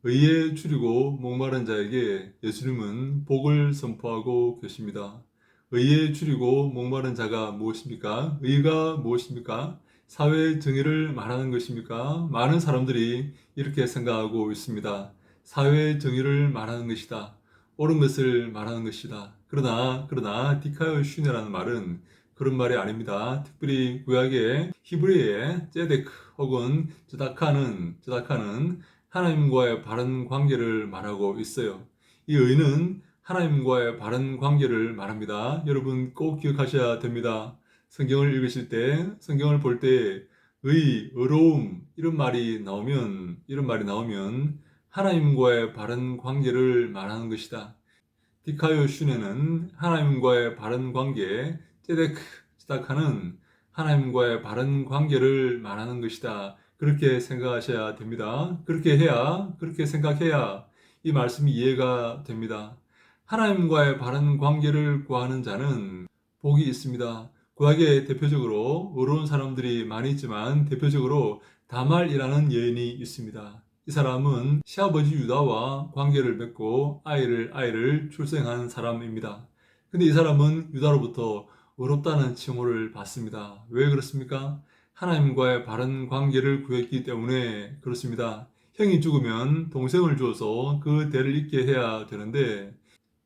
의에 줄이고 목마른 자에게 예수님은 복을 선포하고 계십니다. 의에 줄이고 목마른 자가 무엇입니까? 의가 무엇입니까? 사회 정의를 말하는 것입니까? 많은 사람들이 이렇게 생각하고 있습니다. 사회 정의를 말하는 것이다. 옳은 것을 말하는 것이다. 그러나 디카요 슈네라는 말은 그런 말이 아닙니다. 특별히 구약의 히브리어의 제데크 혹은 제다카는 하나님과의 바른 관계를 말하고 있어요. 이 의는 하나님과의 바른 관계를 말합니다. 여러분 꼭 기억하셔야 됩니다. 성경을 읽으실 때, 성경을 볼 때 의로움 이런 말이 나오면 하나님과의 바른 관계를 말하는 것이다. 디카요 슈네는 하나님과의 바른 관계, 제다카는 하나님과의 바른 관계를 말하는 것이다. 그렇게 생각하셔야 됩니다. 그렇게 생각해야 이 말씀이 이해가 됩니다. 하나님과의 바른 관계를 구하는 자는 복이 있습니다. 구약에 대표적으로 의로운 사람들이 많이 있지만 대표적으로 다말이라는 여인이 있습니다. 이 사람은 시아버지 유다와 관계를 맺고 아이를 출생한 사람입니다. 근데 이 사람은 유다로부터 의롭다는 칭호를 받습니다. 왜 그렇습니까? 하나님과의 바른 관계를 구했기 때문에 그렇습니다. 형이 죽으면 동생을 주어서 그 대를 잇게 해야 되는데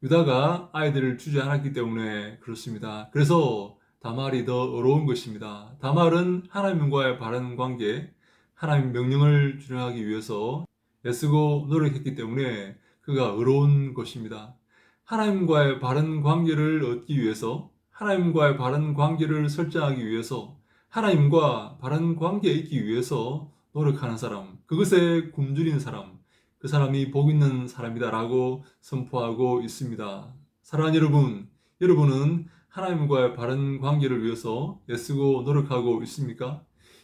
유다가 아이들을 주지 않았기 때문에 그렇습니다. 그래서 다말이 더 어려운 것입니다. 다말은 하나님과의 바른 관계, 하나님 명령을 준행하기 위해서 애쓰고 노력했기 때문에 그가 어려운 것입니다. 하나님과의 바른 관계를 얻기 위해서, 하나님과의 바른 관계를 설정하기 위해서, 하나님과 바른 관계에 있기 위해서 노력하는 사람, 그것에 굶주린 사람, 그 사람이 복 있는 사람이다라고 선포하고 있습니다. 사랑하는 여러분, 여러분은 하나님과의 바른 관계를 위해서 애쓰고 노력하고 있습니까?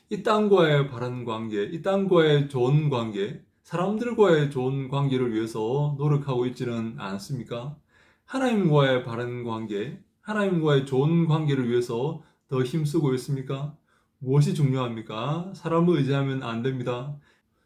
이 땅과의 바른 관계, 이 땅과의 좋은 관계, 사람들과의 좋은 관계를 위해서 노력하고 있지는 않습니까? 하나님과의 바른 관계, 하나님과의 좋은 관계를 위해서 더 힘쓰고 있습니까? 무엇이 중요합니까? 사람을 의지하면 안 됩니다.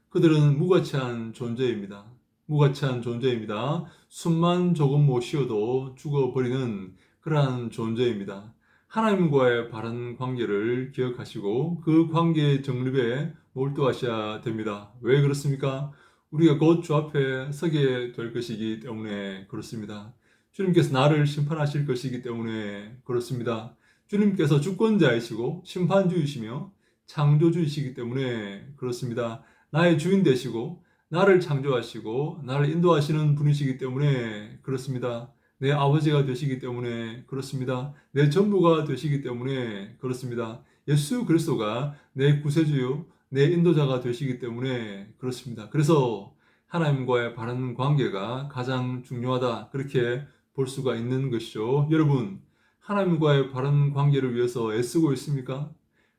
그들은 무가치한 존재입니다. 무가치한 존재입니다. 숨만 조금 못 쉬어도 죽어버리는 그러한 존재입니다. 하나님과의 바른 관계를 기억하시고 그 관계의 정립에 몰두하셔야 됩니다. 왜 그렇습니까? 우리가 곧 주 앞에 서게 될 것이기 때문에 그렇습니다. 주님께서 나를 심판하실 것이기 때문에 그렇습니다. 주님께서 주권자이시고 심판주이시며 창조주이시기 때문에 그렇습니다. 나의 주인 되시고 나를 창조하시고 나를 인도하시는 분이시기 때문에 그렇습니다. 내 아버지가 되시기 때문에 그렇습니다. 내 전부가 되시기 때문에 그렇습니다. 예수 그리스도가 내 구세주요, 내 인도자가 되시기 때문에 그렇습니다. 그래서 하나님과의 바른 관계가 가장 중요하다. 그렇게 볼 수가 있는 것이죠. 여러분, 하나님과의 바른 관계를 위해서 애쓰고 있습니까?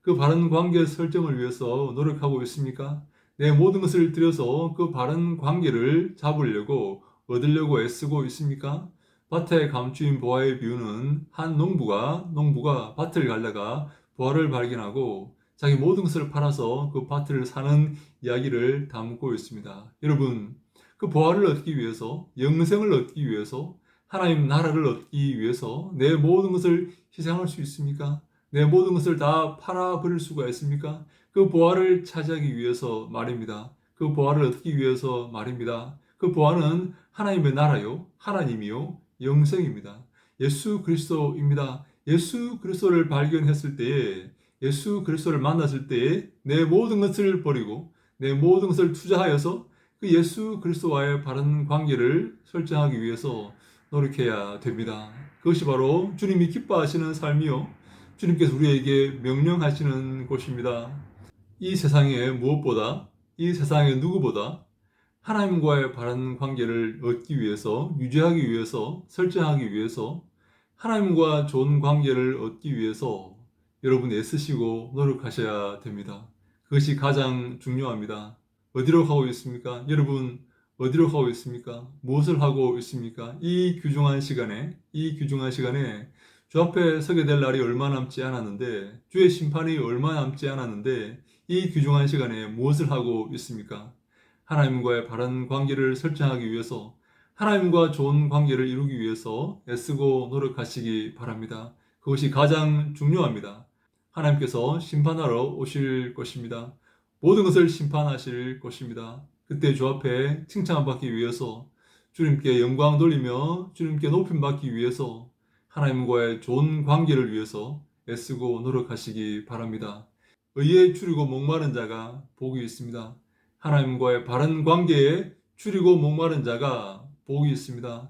그 바른 관계 설정을 위해서 노력하고 있습니까? 내 모든 것을 들여서 그 바른 관계를 잡으려고 얻으려고 애쓰고 있습니까? 밭에 감추인 보화의 비유는 한 농부가 밭을 갈다가 보화를 발견하고 자기 모든 것을 팔아서 그 밭을 사는 이야기를 담고 있습니다. 여러분, 그 보화를 얻기 위해서, 영생을 얻기 위해서, 하나님 나라를 얻기 위해서 내 모든 것을 희생할 수 있습니까? 내 모든 것을 다 팔아버릴 수가 있습니까? 그 보화를 차지하기 위해서 말입니다. 그 보화를 얻기 위해서 말입니다. 그 보화는 하나님의 나라요, 하나님이요, 영생입니다. 예수 그리스도입니다. 예수 그리스도를 발견했을 때에, 예수 그리스도를 만났을 때에 내 모든 것을 버리고 내 모든 것을 투자하여서 그 예수 그리스도와의 바른 관계를 설정하기 위해서 노력해야 됩니다. 그것이 바로 주님이 기뻐하시는 삶이요, 주님께서 우리에게 명령하시는 것입니다. 이 세상의 무엇보다, 이 세상의 누구보다 하나님과의 바른 관계를 얻기 위해서, 유지하기 위해서, 설정하기 위해서, 하나님과 좋은 관계를 얻기 위해서 여러분 애쓰시고 노력하셔야 됩니다. 그것이 가장 중요합니다. 어디로 가고 있습니까? 여러분 어디로 가고 있습니까? 무엇을 하고 있습니까? 이 귀중한 시간에 주 앞에 서게 될 날이 얼마 남지 않았는데, 주의 심판이 얼마 남지 않았는데, 이 귀중한 시간에 무엇을 하고 있습니까? 하나님과의 바른 관계를 설정하기 위해서, 하나님과 좋은 관계를 이루기 위해서 애쓰고 노력하시기 바랍니다. 그것이 가장 중요합니다. 하나님께서 심판하러 오실 것입니다. 모든 것을 심판하실 것입니다. 그때 주 앞에 칭찬받기 위해서, 주님께 영광 돌리며 주님께 높임 받기 위해서, 하나님과의 좋은 관계를 위해서 애쓰고 노력하시기 바랍니다. 의에 추리고 목마른 자가 복이 있습니다. 하나님과의 바른 관계에 추리고 목마른 자가 복이 있습니다.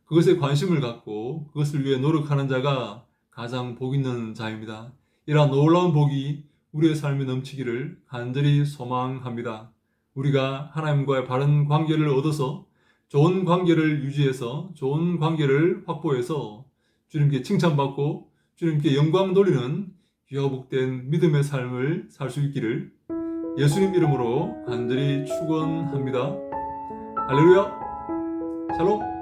그것에 관심을 갖고 그것을 위해 노력하는 자가 가장 복 있는 자입니다. 이러한 놀라운 복이 우리의 삶에 넘치기를 간절히 소망합니다. 우리가 하나님과의 바른 관계를 얻어서 좋은 관계를 유지해서 좋은 관계를 확보해서 주님께 칭찬받고 주님께 영광 돌리는 귀하고 복된 믿음의 삶을 살 수 있기를 예수님 이름으로 간절히 축원합니다. 할렐루야! 샬롬!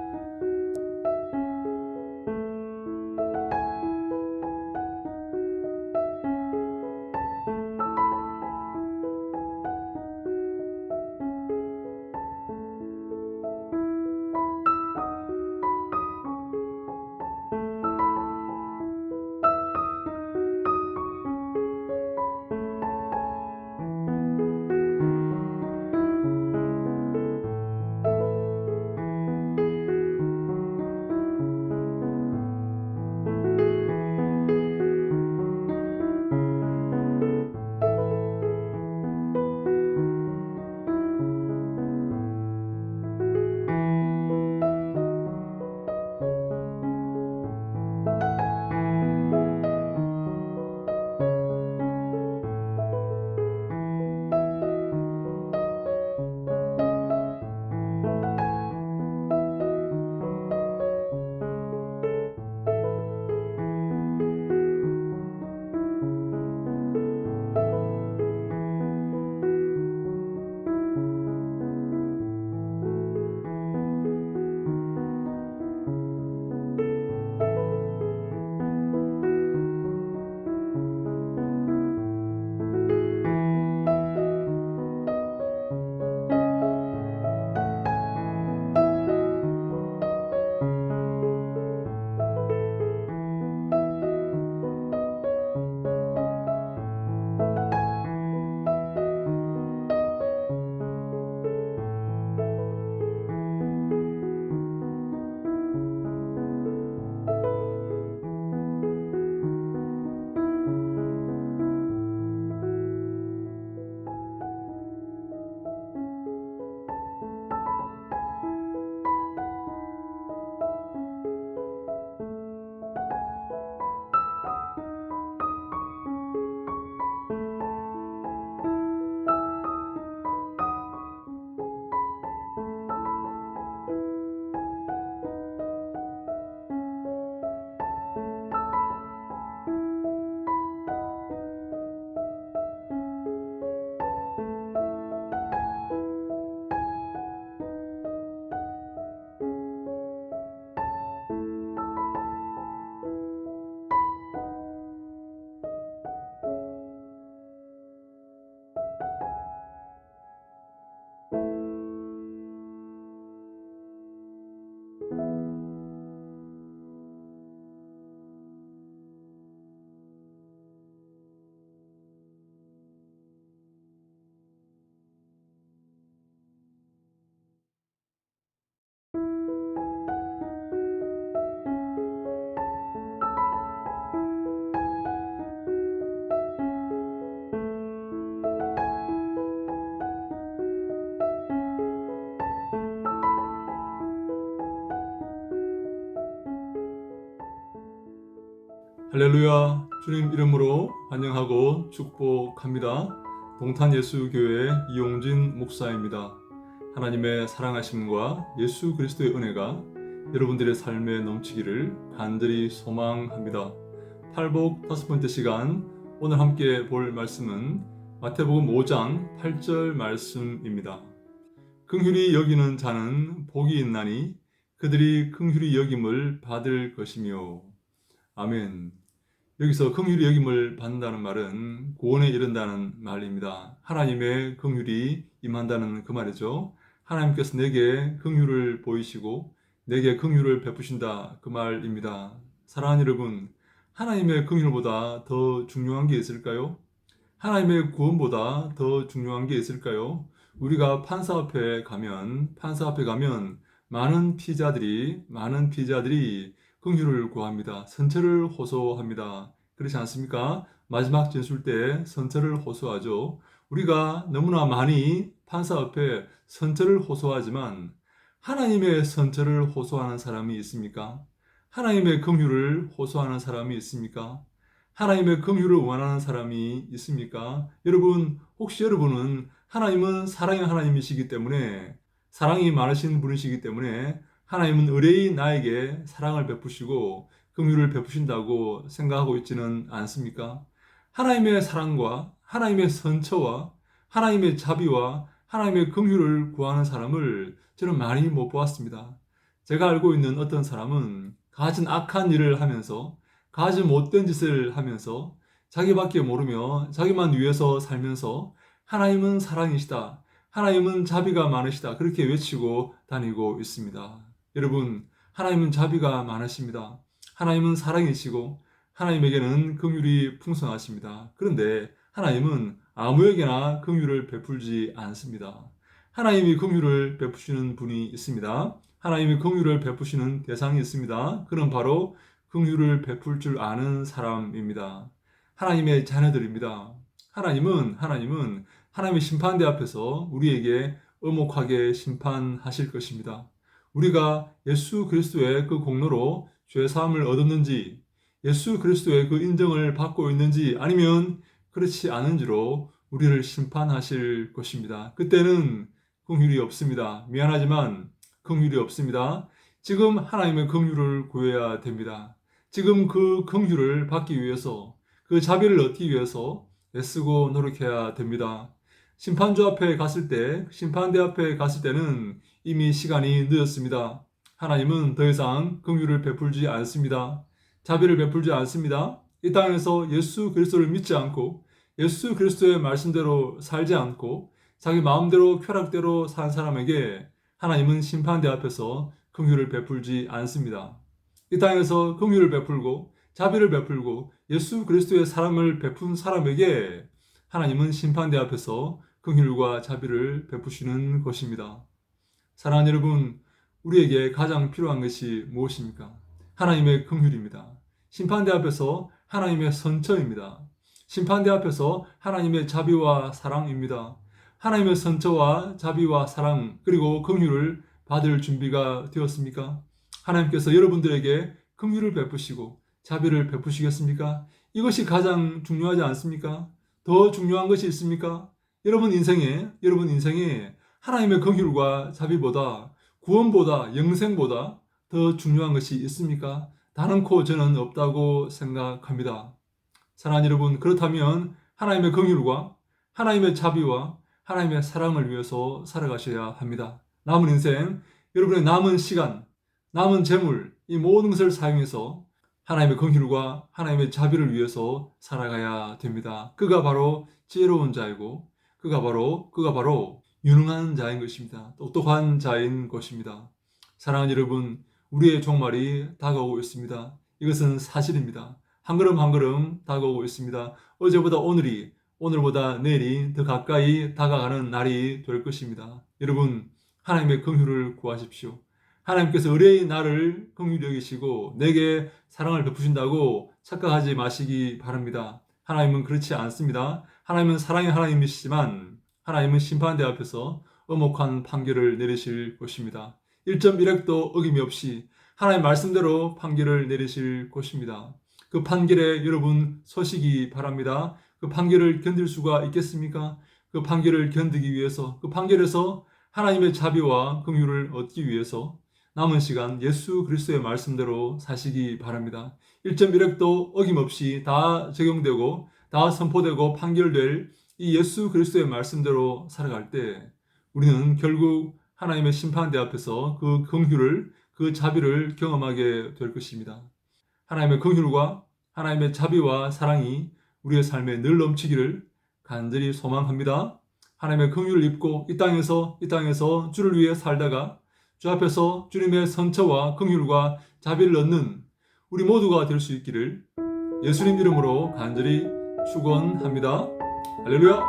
할렐루야! 주님 이름으로 환영하고 축복합니다. 동탄예수교회 이용진 목사입니다. 하나님의 사랑하심과 예수 그리스도의 은혜가 여러분들의 삶에 넘치기를 간절히 소망합니다. 팔복 5번째 시간, 오늘 함께 볼 말씀은 마태복음 5장 8절 말씀입니다. 긍휼히 여기는 자는 복이 있나니 그들이 긍휼히 여김을 받을 것이며. 아멘. 여기서 긍휼히 여김을 받는다는 말은 구원에 이른다는 말입니다. 하나님의 긍휼이 임한다는 그 말이죠. 하나님께서 내게 긍휼을 보이시고 내게 긍휼을 베푸신다, 그 말입니다. 사랑하는 여러분, 하나님의 긍휼보다 더 중요한 게 있을까요? 하나님의 구원보다 더 중요한 게 있을까요? 우리가 판사 앞에 가면 많은 피자들이 긍휼을 구합니다. 선처를 호소합니다. 그렇지 않습니까? 마지막 진술 때 선처를 호소하죠. 우리가 너무나 많이 판사 앞에 선처를 호소하지만 하나님의 선처를 호소하는 사람이 있습니까? 하나님의 긍휼을 호소하는 사람이 있습니까? 하나님의 긍휼을 원하는 사람이 있습니까? 여러분, 혹시 여러분은 하나님은 사랑의 하나님이시기 때문에, 사랑이 많으신 분이시기 때문에 하나님은 의뢰의 나에게 사랑을 베푸시고 긍휼을 베푸신다고 생각하고 있지는 않습니까? 하나님의 사랑과 하나님의 선처와 하나님의 자비와 하나님의 긍휼을 구하는 사람을 저는 많이 못 보았습니다. 제가 알고 있는 어떤 사람은 가진 악한 일을 하면서, 가진 못된 짓을 하면서 자기밖에 모르며 자기만 위해서 살면서 하나님은 사랑이시다, 하나님은 자비가 많으시다, 그렇게 외치고 다니고 있습니다. 여러분, 하나님은 자비가 많으십니다. 하나님은 사랑이시고 하나님에게는 긍휼이 풍성하십니다. 그런데 하나님은 아무에게나 긍휼을 베풀지 않습니다. 하나님이 긍휼을 베푸시는 분이 있습니다. 하나님이 긍휼을 베푸시는 대상이 있습니다. 그는 바로 긍휼을 베풀 줄 아는 사람입니다. 하나님의 자녀들입니다. 하나님은 하나님의 심판대 앞에서 우리에게 엄혹하게 심판하실 것입니다. 우리가 예수 그리스도의 그 공로로 죄사함을 얻었는지, 예수 그리스도의 그 인정을 받고 있는지, 아니면 그렇지 않은지로 우리를 심판하실 것입니다. 그때는 긍휼이 없습니다. 미안하지만 긍휼이 없습니다. 지금 하나님의 긍휼을 구해야 됩니다. 지금 그 긍휼을 받기 위해서, 그 자비를 얻기 위해서 애쓰고 노력해야 됩니다. 심판대 앞에 갔을 때는 이미 시간이 늦었습니다. 하나님은 더 이상 긍휼을 베풀지 않습니다. 자비를 베풀지 않습니다. 이 땅에서 예수 그리스도를 믿지 않고 예수 그리스도의 말씀대로 살지 않고 자기 마음대로 쾌락대로 산 사람에게 하나님은 심판대 앞에서 긍휼을 베풀지 않습니다. 이 땅에서 긍휼을 베풀고 자비를 베풀고 예수 그리스도의 사랑을 베푼 사람에게 하나님은 심판대 앞에서 긍휼과 자비를 베푸시는 것입니다. 사랑하는 여러분, 우리에게 가장 필요한 것이 무엇입니까? 하나님의 긍휼입니다. 심판대 앞에서 하나님의 선처입니다. 심판대 앞에서 하나님의 자비와 사랑입니다. 하나님의 선처와 자비와 사랑, 그리고 긍휼을 받을 준비가 되었습니까? 하나님께서 여러분들에게 긍휼을 베푸시고 자비를 베푸시겠습니까? 이것이 가장 중요하지 않습니까? 더 중요한 것이 있습니까? 여러분 인생에 하나님의 긍휼과 자비보다, 구원보다, 영생보다 더 중요한 것이 있습니까? 단언코 저는 없다고 생각합니다. 사랑하는 여러분, 그렇다면 하나님의 긍휼과 하나님의 자비와 하나님의 사랑을 위해서 살아가셔야 합니다. 남은 인생, 여러분의 남은 시간, 남은 재물, 이 모든 것을 사용해서 하나님의 긍휼과 하나님의 자비를 위해서 살아가야 됩니다. 그가 바로 지혜로운 자이고 그가 바로 유능한 자인 것입니다. 똑똑한 자인 것입니다. 사랑하는 여러분, 우리의 종말이 다가오고 있습니다. 이것은 사실입니다. 한 걸음 한 걸음 다가오고 있습니다. 어제보다 오늘보다 내일이 더 가까이 다가가는 날이 될 것입니다. 여러분, 하나님의 긍휼을 구하십시오. 하나님께서 의뢰의 나를 긍휼히 여기시고 내게 사랑을 베푸신다고 착각하지 마시기 바랍니다. 하나님은 그렇지 않습니다. 하나님은 사랑의 하나님이시지만 하나님은 심판대 앞에서 엄혹한 판결을 내리실 것입니다. 1.1핵도 어김이 없이 하나님 말씀대로 판결을 내리실 것입니다. 그 판결에 여러분 서시기 바랍니다. 그 판결을 견딜 수가 있겠습니까? 그 판결을 견디기 위해서, 그 판결에서 하나님의 자비와 긍휼을 얻기 위해서 남은 시간 예수 그리스도의 말씀대로 사시기 바랍니다. 1.1핵도 어김없이 다 적용되고 다 선포되고 판결될 이 예수 그리스도의 말씀대로 살아갈 때 우리는 결국 하나님의 심판대 앞에서 그 긍휼을, 그 자비를 경험하게 될 것입니다. 하나님의 긍휼과 하나님의 자비와 사랑이 우리의 삶에 늘 넘치기를 간절히 소망합니다. 하나님의 긍휼을 입고 이 땅에서 주를 위해 살다가 주 앞에서 주님의 선처와 긍휼과 자비를 얻는 우리 모두가 될 수 있기를 예수님 이름으로 간절히 축원합니다. 할렐루야.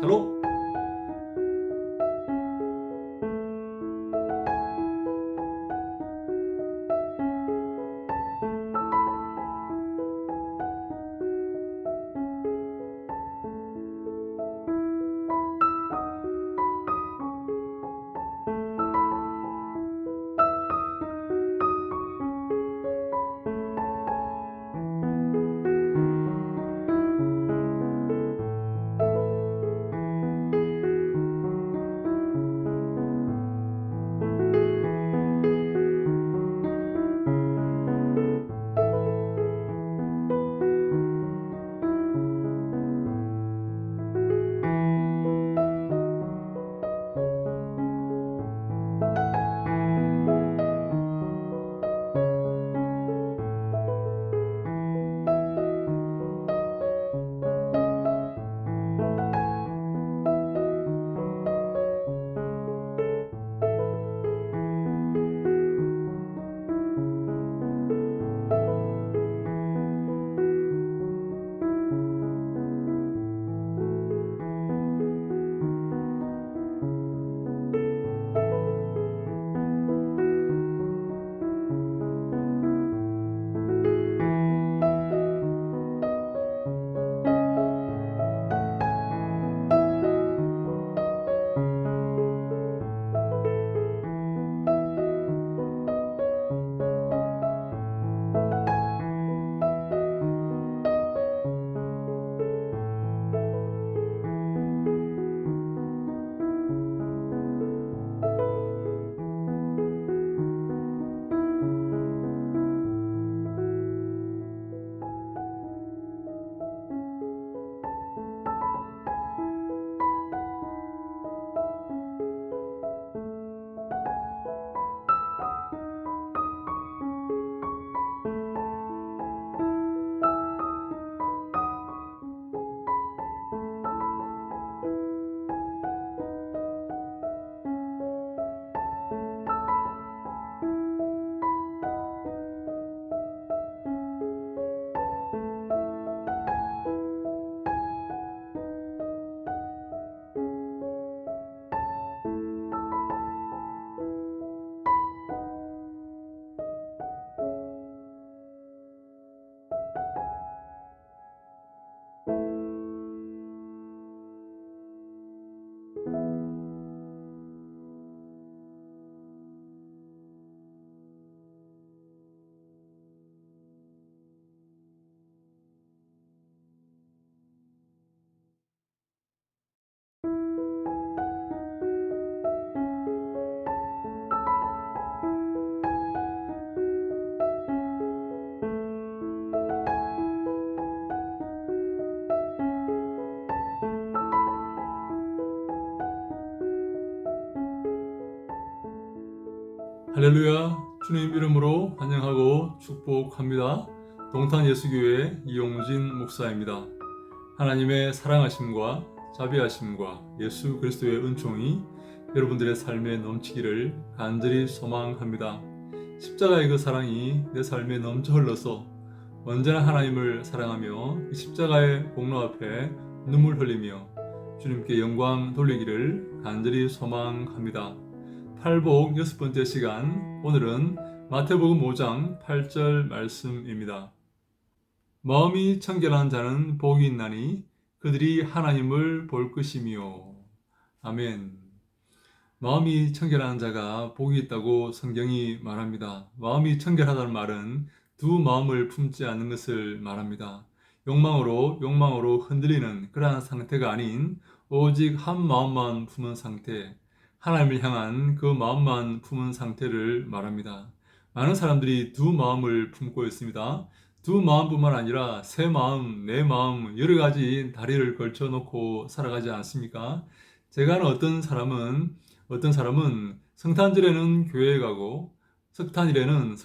샬롬. 할렐루야. 주님 이름으로 환영하고 축복합니다. 동탄 예수교회 이용진 목사입니다. 하나님의 사랑하심과 자비하심과 예수 그리스도의 은총이 여러분들의 삶에 넘치기를 간절히 소망합니다. 십자가의 그 사랑이 내 삶에 넘쳐 흘러서 언제나 하나님을 사랑하며 그 십자가의 공로 앞에 눈물 흘리며 주님께 영광 돌리기를 간절히 소망합니다. 팔복 6번째 시간, 오늘은 마태복음 5장 8절 말씀입니다. 마음이 청결한 자는 복이 있나니 그들이 하나님을 볼 것이며. 아멘. 마음이 청결한 자가 복이 있다고 성경이 말합니다. 마음이 청결하다는 말은 두 마음을 품지 않는 것을 말합니다. 욕망으로 흔들리는 그러한 상태가 아닌 오직 한 마음만 품은 상태, 하나님을 향한 그 마음만 품은 상태를 말합니다. 많은 사람들이 두 마음을 품고 있습니다. 두 마음뿐만 아니라 세 마음, 네 마음, 여러 가지 다리를 걸쳐 놓고 살아가지 않습니까? 제가 아는 어떤 사람은 성탄절에는 교회에 가고 석탄일에는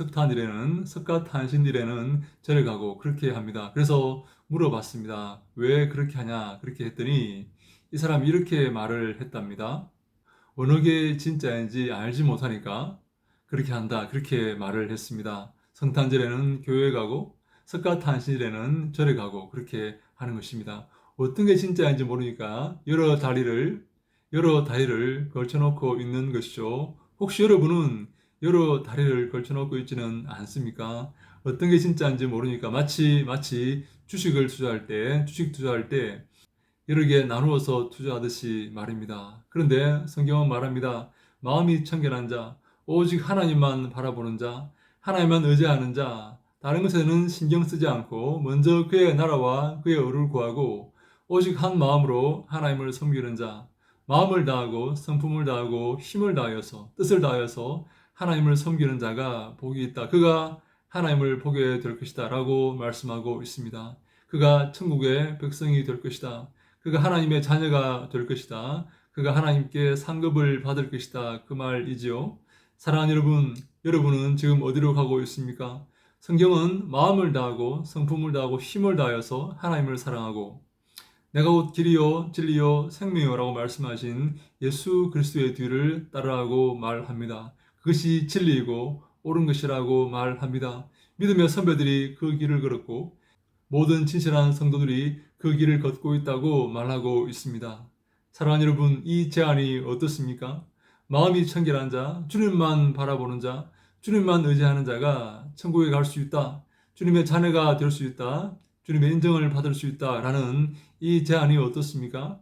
석가탄신일에는 절에 가고 그렇게 합니다. 그래서 물어봤습니다. 왜 그렇게 하냐? 그렇게 했더니 이 사람이 이렇게 말을 했답니다. 어느 게 진짜인지 알지 못하니까 그렇게 한다. 그렇게 말을 했습니다. 성탄절에는 교회 가고 석가탄신일에는 절에 가고 그렇게 하는 것입니다. 어떤 게 진짜인지 모르니까 여러 다리를 걸쳐놓고 있는 것이죠. 혹시 여러분은 여러 다리를 걸쳐놓고 있지는 않습니까? 어떤 게 진짜인지 모르니까 마치 주식 투자할 때 여러 개 나누어서 투자하듯이 말입니다. 그런데 성경은 말합니다. 마음이 청결한 자, 오직 하나님만 바라보는 자, 하나님만 의지하는 자, 다른 것에는 신경 쓰지 않고 먼저 그의 나라와 그의 의를 구하고 오직 한 마음으로 하나님을 섬기는 자, 마음을 다하고 성품을 다하고 힘을 다하여서 뜻을 다하여서 하나님을 섬기는 자가 복이 있다. 그가 하나님을 보게 될 것이다. 라고 말씀하고 있습니다. 그가 천국의 백성이 될 것이다. 그가 하나님의 자녀가 될 것이다. 그가 하나님께 상급을 받을 것이다. 그 말이지요. 사랑하는 여러분은 지금 어디로 가고 있습니까? 성경은 마음을 다하고 성품을 다하고 힘을 다하여서 하나님을 사랑하고 내가 곧 길이요 진리요 생명이요 라고 말씀하신 예수 그리스도의 뒤를 따르라고 말합니다. 그것이 진리이고 옳은 것이라고 말합니다. 믿음의 선배들이 그 길을 걸었고 모든 진실한 성도들이 그 길을 걷고 있다고 말하고 있습니다. 사랑하는 여러분, 이 제안이 어떻습니까? 마음이 청결한 자, 주님만 바라보는 자, 주님만 의지하는 자가 천국에 갈 수 있다. 주님의 자녀가 될 수 있다. 주님의 인정을 받을 수 있다라는 이 제안이 어떻습니까?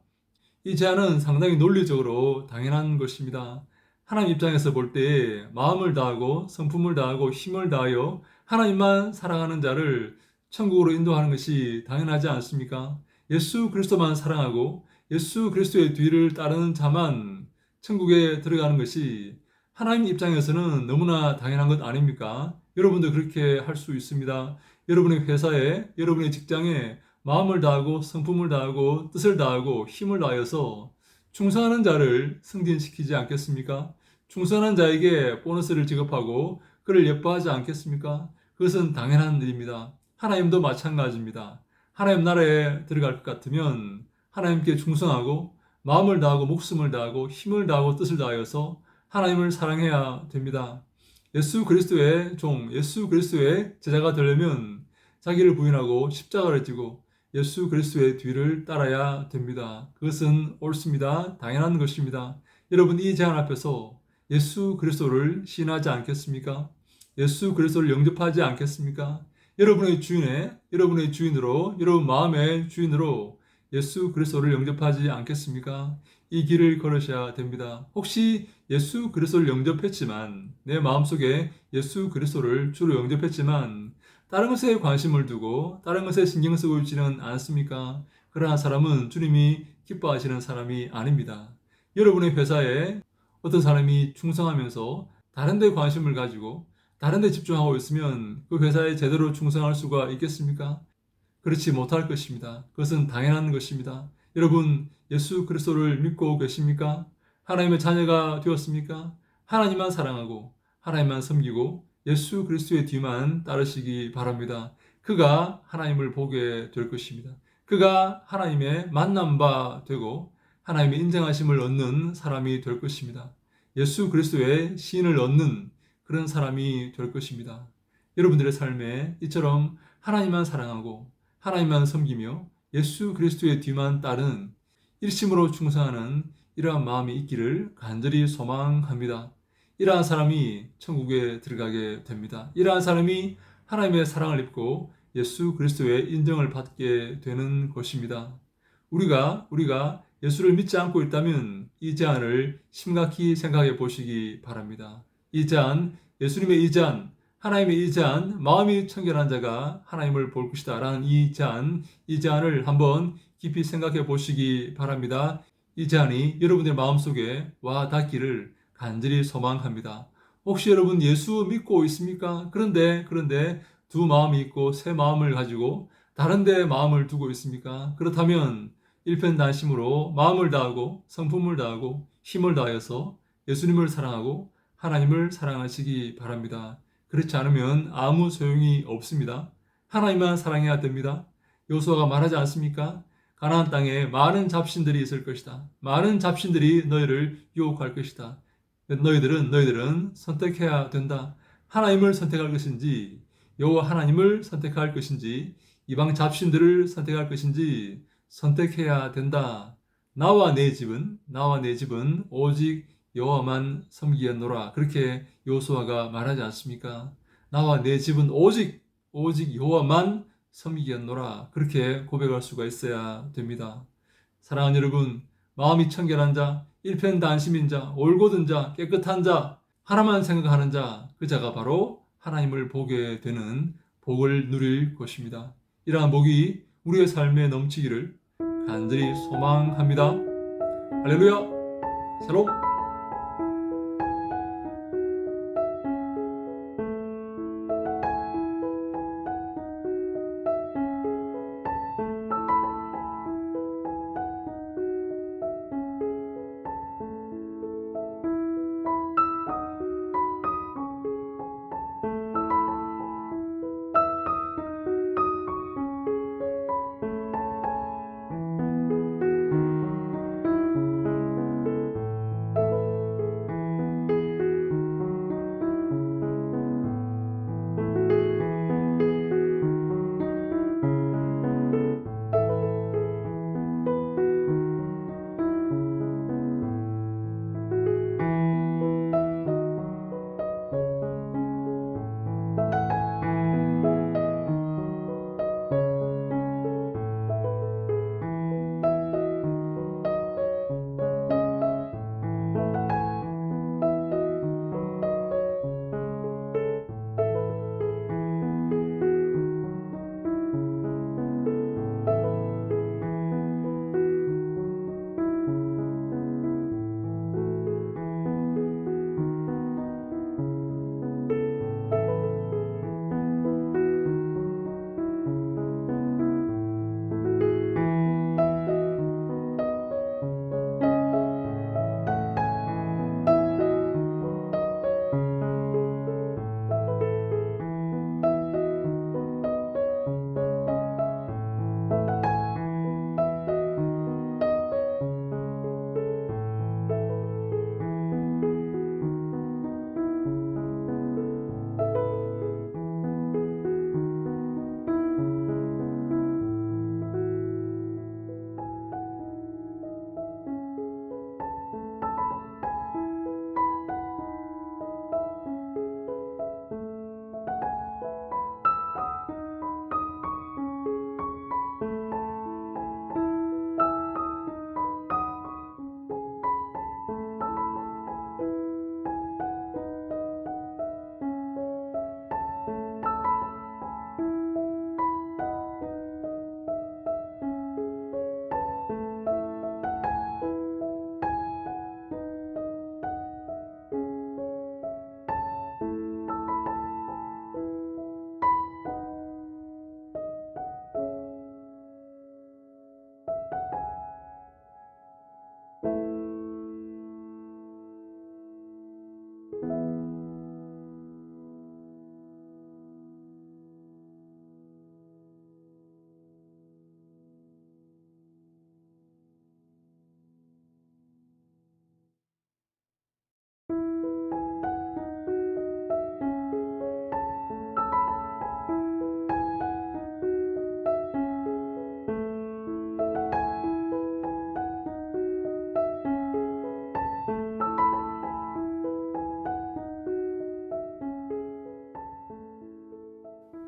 이 제안은 상당히 논리적으로 당연한 것입니다. 하나님 입장에서 볼 때 마음을 다하고 성품을 다하고 힘을 다하여 하나님만 사랑하는 자를 천국으로 인도하는 것이 당연하지 않습니까? 예수 그리스도만 사랑하고 예수 그리스도의 뒤를 따르는 자만 천국에 들어가는 것이 하나님 입장에서는 너무나 당연한 것 아닙니까? 여러분도 그렇게 할 수 있습니다. 여러분의 회사에, 여러분의 직장에 마음을 다하고 성품을 다하고 뜻을 다하고 힘을 다하여서 충성하는 자를 승진시키지 않겠습니까? 충성하는 자에게 보너스를 지급하고 그를 예뻐하지 않겠습니까? 그것은 당연한 일입니다. 하나님도 마찬가지입니다. 하나님 나라에 들어갈 것 같으면 하나님께 충성하고 마음을 다하고 목숨을 다하고 힘을 다하고 뜻을 다하여서 하나님을 사랑해야 됩니다. 예수 그리스도의 종, 예수 그리스도의 제자가 되려면 자기를 부인하고 십자가를 지고 예수 그리스도의 뒤를 따라야 됩니다. 그것은 옳습니다. 당연한 것입니다. 여러분 이 제안 앞에서 예수 그리스도를 신하지 않겠습니까? 예수 그리스도를 영접하지 않겠습니까? 여러분의 주인으로, 여러분 마음의 주인으로 예수 그리스도를 영접하지 않겠습니까? 이 길을 걸으셔야 됩니다. 혹시 예수 그리스도를 영접했지만 내 마음속에 예수 그리스도를 주로 영접했지만 다른 것에 관심을 두고 다른 것에 신경 쓰고 있지는 않습니까? 그러한 사람은 주님이 기뻐하시는 사람이 아닙니다. 여러분의 회사에 어떤 사람이 충성하면서 다른 데 관심을 가지고 다른 데 집중하고 있으면 그 회사에 제대로 충성할 수가 있겠습니까? 그렇지 못할 것입니다. 그것은 당연한 것입니다. 여러분, 예수 그리스도를 믿고 계십니까? 하나님의 자녀가 되었습니까? 하나님만 사랑하고 하나님만 섬기고 예수 그리스도의 뒤만 따르시기 바랍니다. 그가 하나님을 보게 될 것입니다. 그가 하나님의 만난 바 되고 하나님의 인정하심을 얻는 사람이 될 것입니다. 예수 그리스도의 시인을 얻는 그런 사람이 될 것입니다. 여러분들의 삶에 이처럼 하나님만 사랑하고 하나님만 섬기며 예수 그리스도의 뒤만 따르는 일심으로 충성하는 이러한 마음이 있기를 간절히 소망합니다. 이러한 사람이 천국에 들어가게 됩니다. 이러한 사람이 하나님의 사랑을 입고 예수 그리스도의 인정을 받게 되는 것입니다. 우리가 예수를 믿지 않고 있다면 이 제안을 심각히 생각해 보시기 바랍니다. 이 제안, 예수님의 이 제안, 하나님의 이 제안, 마음이 청결한 자가 하나님을 볼 것이다 라는 이 제안을 한번 깊이 생각해 보시기 바랍니다. 이 제안이 여러분의 마음속에 와 닿기를 간절히 소망합니다. 혹시 여러분 예수 믿고 있습니까? 그런데 두 마음이 있고 새 마음을 가지고 다른 데 마음을 두고 있습니까? 그렇다면 일편단심으로 마음을 다하고 성품을 다하고 힘을 다하여서 예수님을 사랑하고 하나님을 사랑하시기 바랍니다. 그렇지 않으면 아무 소용이 없습니다. 하나님만 사랑해야 됩니다. 여호수아가 말하지 않습니까? 가나안 땅에 많은 잡신들이 있을 것이다. 많은 잡신들이 너희를 유혹할 것이다. 너희들은 선택해야 된다. 하나님을 선택할 것인지 여호와 하나님을 선택할 것인지 이방 잡신들을 선택할 것인지 선택해야 된다. 나와 내 집은 오직 여호와만 섬기겠노라. 그렇게 여호수아가 말하지 않습니까? 나와 내 집은 오직 여호와만 섬기겠노라. 그렇게 고백할 수가 있어야 됩니다. 사랑하는 여러분, 마음이 청결한 자, 일편단심인 자, 올곧은 자, 깨끗한 자, 하나만 생각하는 자, 그 자가 바로 하나님을 보게 되는 복을 누릴 것입니다. 이러한 복이 우리의 삶에 넘치기를 간절히 소망합니다. 할렐루야! 샬롬!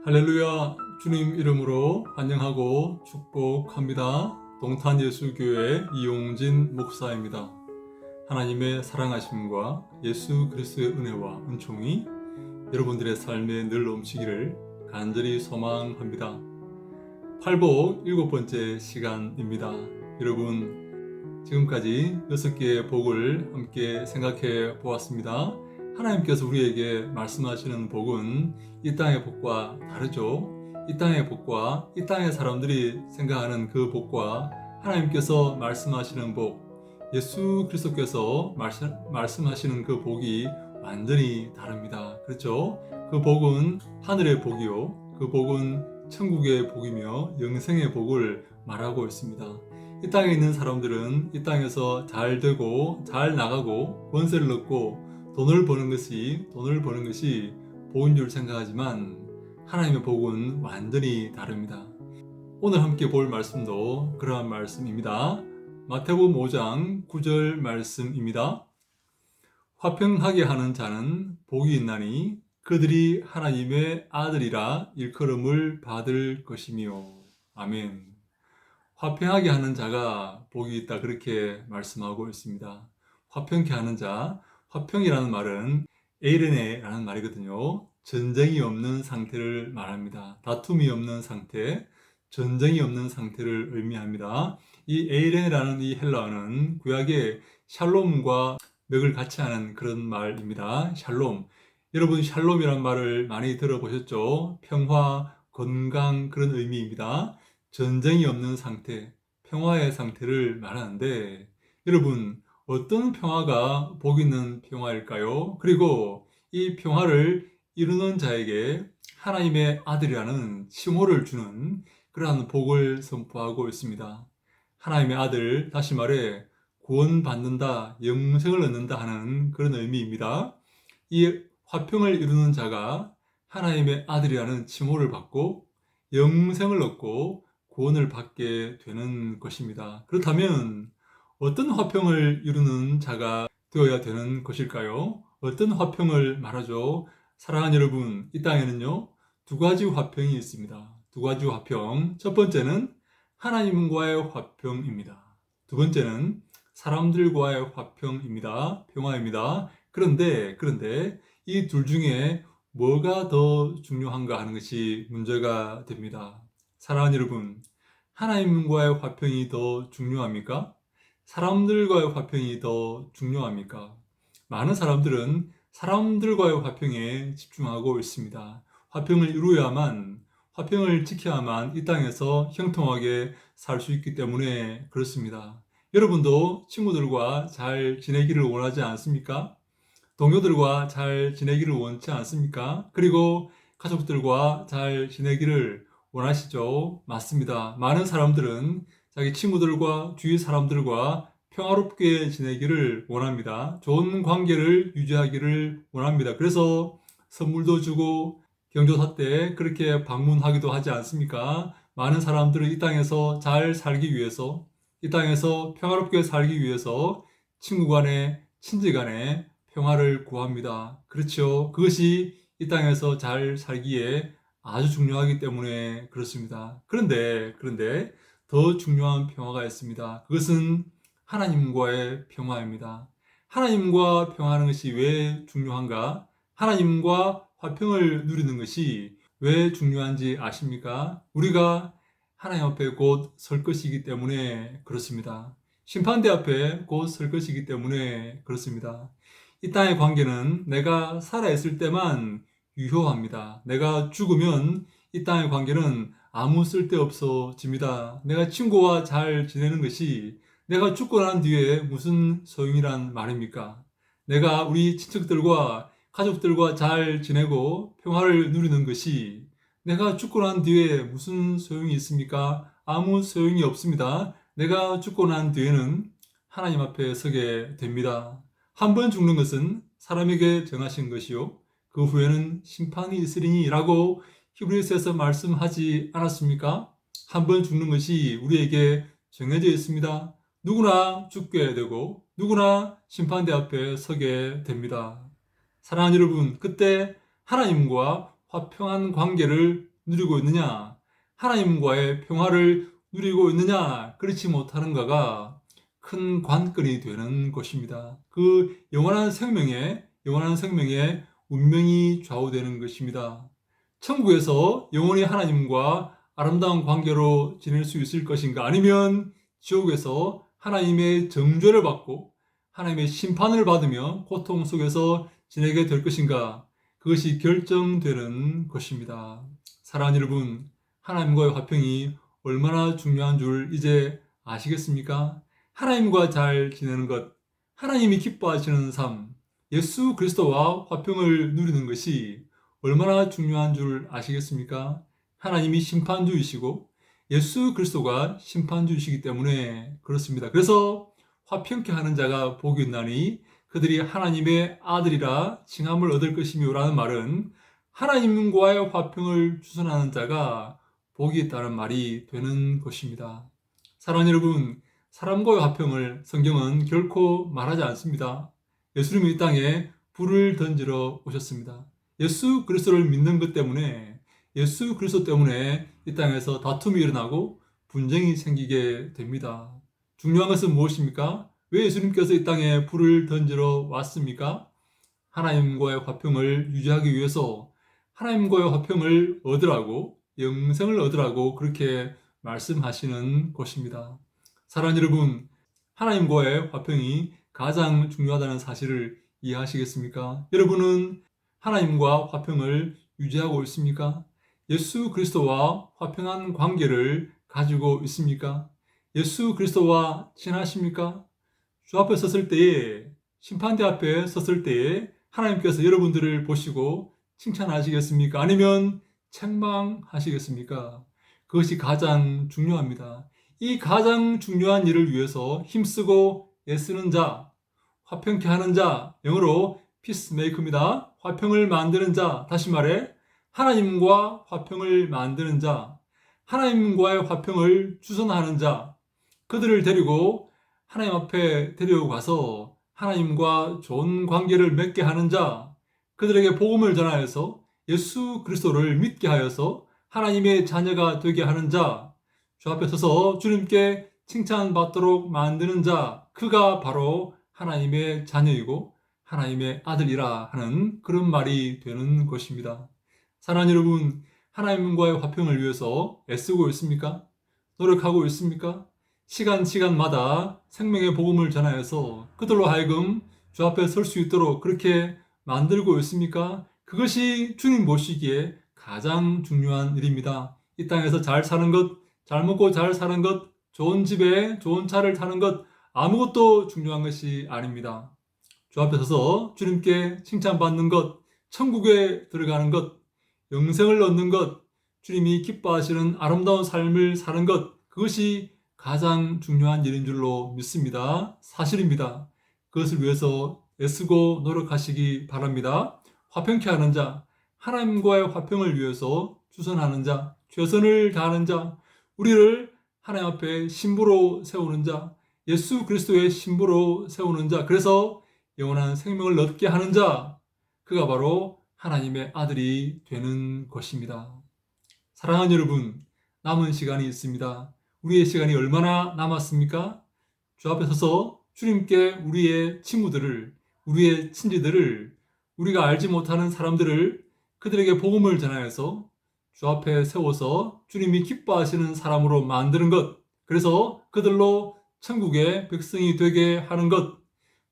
할렐루야! 주님 이름으로 환영하고 축복합니다. 동탄예수교회 이용진 목사입니다. 하나님의 사랑하심과 예수 그리스도의 은혜와 은총이 여러분들의 삶에 늘 넘치기를 간절히 소망합니다. 팔복 7번째 시간입니다. 여러분, 지금까지 6개의 복을 함께 생각해 보았습니다. 하나님께서 우리에게 말씀하시는 복은 이 땅의 복과 다르죠. 이 땅의 복과 이 땅의 사람들이 생각하는 그 복과 하나님께서 말씀하시는 복, 예수 그리스도께서 말씀하시는 그 복이 완전히 다릅니다. 그렇죠? 그 복은 하늘의 복이요. 그 복은 천국의 복이며 영생의 복을 말하고 있습니다. 이 땅에 있는 사람들은 이 땅에서 잘 되고 잘 나가고 권세를 얻고 돈을 버는 것이 복인 줄 생각하지만 하나님의 복은 완전히 다릅니다. 오늘 함께 볼 말씀도 그러한 말씀입니다. 마태복음 5장 9절 말씀입니다. 화평하게 하는 자는 복이 있나니 그들이 하나님의 아들이라 일컬음을 받을 것이며. 아멘. 화평하게 하는 자가 복이 있다, 그렇게 말씀하고 있습니다. 화평케 하는 자, 화평이라는 말은 에이레네라는 말이거든요. 전쟁이 없는 상태를 말합니다. 다툼이 없는 상태, 전쟁이 없는 상태를 의미합니다. 이 에이레네라는 이 헬라어는 구약의 샬롬과 맥을 같이 하는 그런 말입니다. 샬롬. 여러분, 샬롬이란 말을 많이 들어보셨죠? 평화, 건강, 그런 의미입니다. 전쟁이 없는 상태, 평화의 상태를 말하는데, 여러분, 어떤 평화가 복 있는 평화일까요? 그리고 이 평화를 이루는 자에게 하나님의 아들이라는 칭호를 주는 그러한 복을 선포하고 있습니다. 하나님의 아들, 다시 말해 구원받는다, 영생을 얻는다 하는 그런 의미입니다. 이 화평을 이루는 자가 하나님의 아들이라는 칭호를 받고 영생을 얻고 구원을 받게 되는 것입니다. 그렇다면 어떤 화평을 이루는 자가 되어야 되는 것일까요? 어떤 화평을 말하죠? 사랑하는 여러분, 이 땅에는요, 두 가지 화평이 있습니다. 두 가지 화평. 첫 번째는 하나님과의 화평입니다. 두 번째는 사람들과의 화평입니다. 평화입니다. 그런데 이 둘 중에 뭐가 더 중요한가 하는 것이 문제가 됩니다. 사랑하는 여러분, 하나님과의 화평이 더 중요합니까? 사람들과의 화평이 더 중요합니까? 많은 사람들은 사람들과의 화평에 집중하고 있습니다. 화평을 이루어야만, 화평을 지켜야만 이 땅에서 형통하게 살 수 있기 때문에 그렇습니다. 여러분도 친구들과 잘 지내기를 원하지 않습니까? 동료들과 잘 지내기를 원치 않습니까? 그리고 가족들과 잘 지내기를 원하시죠? 맞습니다. 많은 사람들은 자기 친구들과 주위 사람들과 평화롭게 지내기를 원합니다. 좋은 관계를 유지하기를 원합니다. 그래서 선물도 주고 경조사 때 그렇게 방문하기도 하지 않습니까? 많은 사람들은 이 땅에서 잘 살기 위해서, 이 땅에서 평화롭게 살기 위해서 친구 간에, 친지 간에 평화를 구합니다. 그렇죠. 그것이 이 땅에서 잘 살기에 아주 중요하기 때문에 그렇습니다. 그런데 더 중요한 평화가 있습니다. 그것은 하나님과의 평화입니다. 하나님과 평화하는 것이 왜 중요한가? 하나님과 화평을 누리는 것이 왜 중요한지 아십니까? 우리가 하나님 앞에 곧 설 것이기 때문에 그렇습니다. 심판대 앞에 곧 설 것이기 때문에 그렇습니다. 이 땅의 관계는 내가 살아있을 때만 유효합니다. 내가 죽으면 이 땅의 관계는 아무 쓸데없어집니다. 내가 친구와 잘 지내는 것이 내가 죽고 난 뒤에 무슨 소용이란 말입니까? 내가 우리 친척들과 가족들과 잘 지내고 평화를 누리는 것이 내가 죽고 난 뒤에 무슨 소용이 있습니까? 아무 소용이 없습니다. 내가 죽고 난 뒤에는 하나님 앞에 서게 됩니다. 한 번 죽는 것은 사람에게 정하신 것이요, 그 후에는 심판이 있으리니 라고 히브리서에서 말씀하지 않았습니까? 한 번 죽는 것이 우리에게 정해져 있습니다. 누구나 죽게 되고 누구나 심판대 앞에 서게 됩니다. 사랑하는 여러분, 그때 하나님과 화평한 관계를 누리고 있느냐, 하나님과의 평화를 누리고 있느냐, 그렇지 못하는가가 큰 관건이 되는 것입니다. 그 영원한 생명에 운명이 좌우되는 것입니다. 천국에서 영원히 하나님과 아름다운 관계로 지낼 수 있을 것인가? 아니면 지옥에서 하나님의 정죄를 받고 하나님의 심판을 받으며 고통 속에서 지내게 될 것인가? 그것이 결정되는 것입니다. 사랑하는 여러분, 하나님과의 화평이 얼마나 중요한 줄 이제 아시겠습니까? 하나님과 잘 지내는 것, 하나님이 기뻐하시는 삶, 예수 그리스도와 화평을 누리는 것이 얼마나 중요한 줄 아시겠습니까? 하나님이 심판주이시고 예수 그리스도가 심판주이시기 때문에 그렇습니다. 그래서 화평케 하는 자가 복이 있나니 그들이 하나님의 아들이라 칭함을 얻을 것이며라는 말은 하나님과의 화평을 주선하는 자가 복이 있다는 말이 되는 것입니다. 사랑하는 여러분, 사람과의 화평을 성경은 결코 말하지 않습니다. 예수님이 이 땅에 불을 던지러 오셨습니다. 예수 그리스도를 믿는 것 때문에, 예수 그리스도 때문에 이 땅에서 다툼이 일어나고 분쟁이 생기게 됩니다. 중요한 것은 무엇입니까? 왜 예수님께서 이 땅에 불을 던지러 왔습니까? 하나님과의 화평을 유지하기 위해서 하나님과의 화평을 얻으라고, 영생을 얻으라고 그렇게 말씀하시는 것입니다. 사랑하는 여러분, 하나님과의 화평이 가장 중요하다는 사실을 이해하시겠습니까? 여러분은 하나님과 화평을 유지하고 있습니까? 예수 그리스도와 화평한 관계를 가지고 있습니까? 예수 그리스도와 친하십니까? 주 앞에 섰을 때에, 심판대 앞에 섰을 때에 하나님께서 여러분들을 보시고 칭찬하시겠습니까? 아니면 책망하시겠습니까? 그것이 가장 중요합니다. 이 가장 중요한 일을 위해서 힘쓰고 애쓰는 자, 화평케 하는 자, 영어로 피스메이커입니다. 화평을 만드는 자, 다시 말해 하나님과 화평을 만드는 자, 하나님과의 화평을 주선하는 자, 그들을 데리고 하나님 앞에 데려고 가서 하나님과 좋은 관계를 맺게 하는 자, 그들에게 복음을 전하여서 예수 그리스도를 믿게 하여서 하나님의 자녀가 되게 하는 자, 주 앞에 서서 주님께 칭찬받도록 만드는 자, 그가 바로 하나님의 자녀이고 하나님의 아들이라 하는 그런 말이 되는 것입니다. 사랑하는 여러분, 하나님과의 화평을 위해서 애쓰고 있습니까? 노력하고 있습니까? 시간마다 생명의 복음을 전하여서 그들로 하여금 주 앞에 설 수 있도록 그렇게 만들고 있습니까? 그것이 주님 보시기에 가장 중요한 일입니다. 이 땅에서 잘 사는 것, 잘 먹고 잘 사는 것, 좋은 집에 좋은 차를 타는 것, 아무것도 중요한 것이 아닙니다. 주 앞에 서서 주님께 칭찬받는 것, 천국에 들어가는 것, 영생을 얻는 것, 주님이 기뻐하시는 아름다운 삶을 사는 것, 그것이 가장 중요한 일인 줄로 믿습니다. 사실입니다. 그것을 위해서 애쓰고 노력하시기 바랍니다. 화평케 하는 자, 하나님과의 화평을 위해서 주선하는 자, 최선을 다하는 자, 우리를 하나님 앞에 신부로 세우는 자, 예수 그리스도의 신부로 세우는 자, 그래서 영원한 생명을 얻게 하는 자, 그가 바로 하나님의 아들이 되는 것입니다. 사랑하는 여러분, 남은 시간이 있습니다. 우리의 시간이 얼마나 남았습니까? 주 앞에 서서 주님께 우리의 친구들을, 우리의 친지들을, 우리가 알지 못하는 사람들을 그들에게 복음을 전하여서 주 앞에 세워서 주님이 기뻐하시는 사람으로 만드는 것, 그래서 그들로 천국의 백성이 되게 하는 것,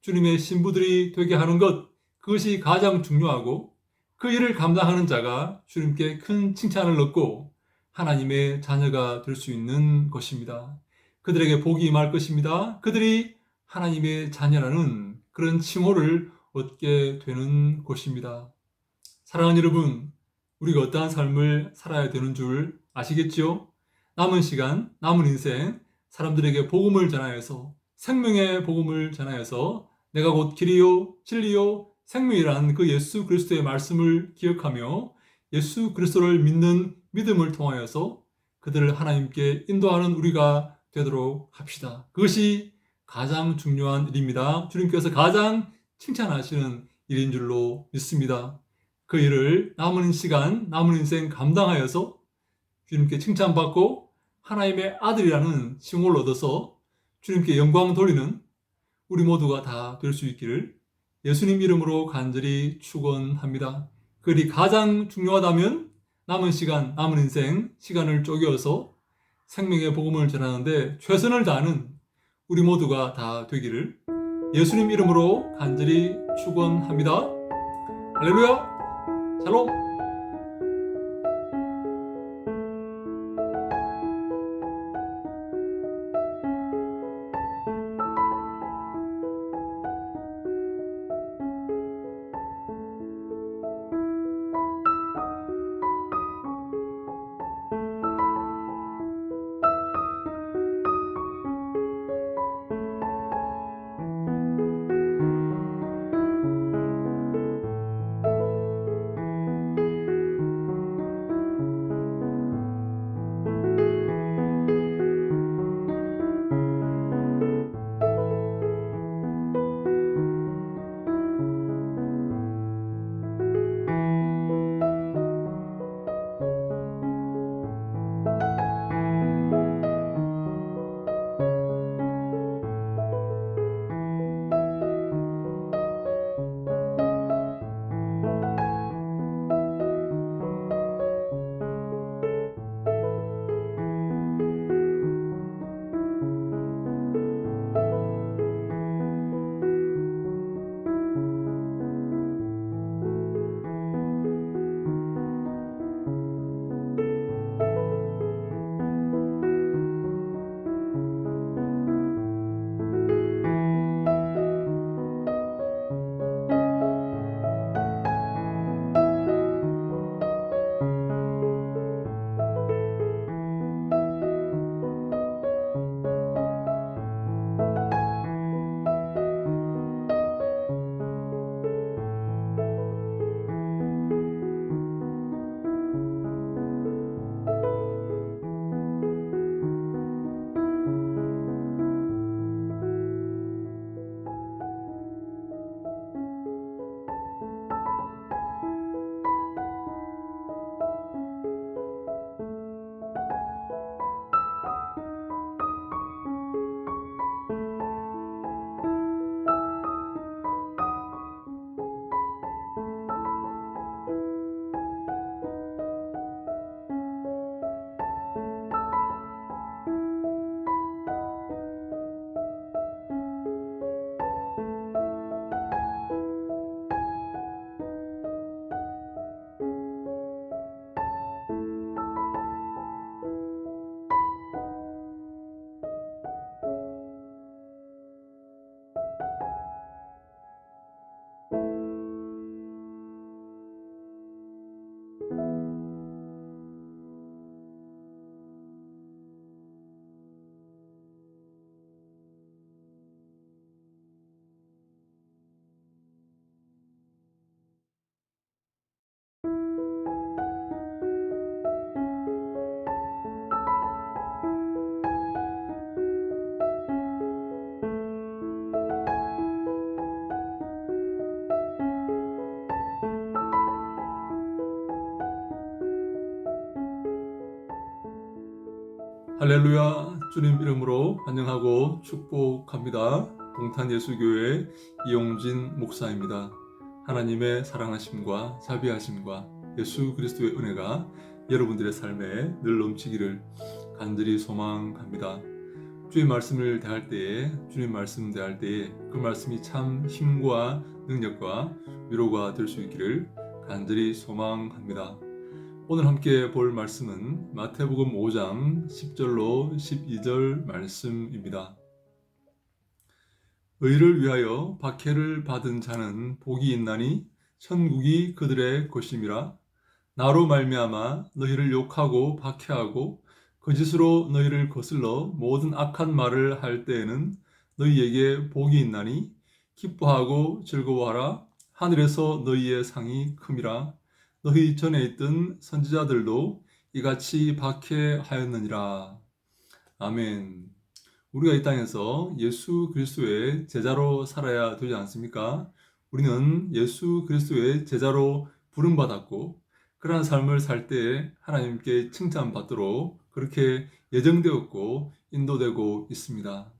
주님의 신부들이 되게 하는 것, 그것이 가장 중요하고 그 일을 감당하는 자가 주님께 큰 칭찬을 얻고 하나님의 자녀가 될 수 있는 것입니다. 그들에게 복이 임할 것입니다. 그들이 하나님의 자녀라는 그런 칭호를 얻게 되는 것입니다. 사랑하는 여러분, 우리가 어떠한 삶을 살아야 되는 줄 아시겠지요? 남은 시간, 남은 인생, 사람들에게 복음을 전하여서 생명의 복음을 전하여서 내가 곧 길이요, 진리요, 생명이라는 그 예수 그리스도의 말씀을 기억하며 예수 그리스도를 믿는 믿음을 통하여서 그들을 하나님께 인도하는 우리가 되도록 합시다. 그것이 가장 중요한 일입니다. 주님께서 가장 칭찬하시는 일인 줄로 믿습니다. 그 일을 남은 시간, 남은 인생 감당하여서 주님께 칭찬받고 하나님의 아들이라는 칭호를 얻어서 주님께 영광 돌리는 우리 모두가 다 될 수 있기를 예수님 이름으로 간절히 축원합니다. 그 일이 가장 중요하다면 남은 시간, 남은 인생 시간을 쪼개어서 생명의 복음을 전하는데 최선을 다하는 우리 모두가 다 되기를 예수님 이름으로 간절히 축원합니다. 할렐루야! 샬롬! 할렐루야! 주님 이름으로 환영하고 축복합니다. 동탄예수교회 이용진 목사입니다. 하나님의 사랑하심과 자비하심과 예수 그리스도의 은혜가 여러분들의 삶에 늘 넘치기를 간절히 소망합니다. 주의 말씀을 대할 때에 주님 말씀 대할 때에 그 말씀이 참 힘과 능력과 위로가 될 수 있기를 간절히 소망합니다. 오늘 함께 볼 말씀은 마태복음 5장 10절로 12절 말씀입니다. 의를 위하여 박해를 받은 자는 복이 있나니 천국이 그들의 것임이라. 나로 말미암아 너희를 욕하고 박해하고 거짓으로 너희를 거슬러 모든 악한 말을 할 때에는 너희에게 복이 있나니 기뻐하고 즐거워하라. 하늘에서 너희의 상이 큼이라. 너희 전에 있던 선지자들도 이같이 박해하였느니라. 아멘. 우리가 이 땅에서 예수 그리스도의 제자로 살아야 되지 않습니까? 우리는 예수 그리스도의 제자로 부름받았고 그러한 삶을 살 때 하나님께 칭찬받도록 그렇게 예정되었고 인도되고 있습니다.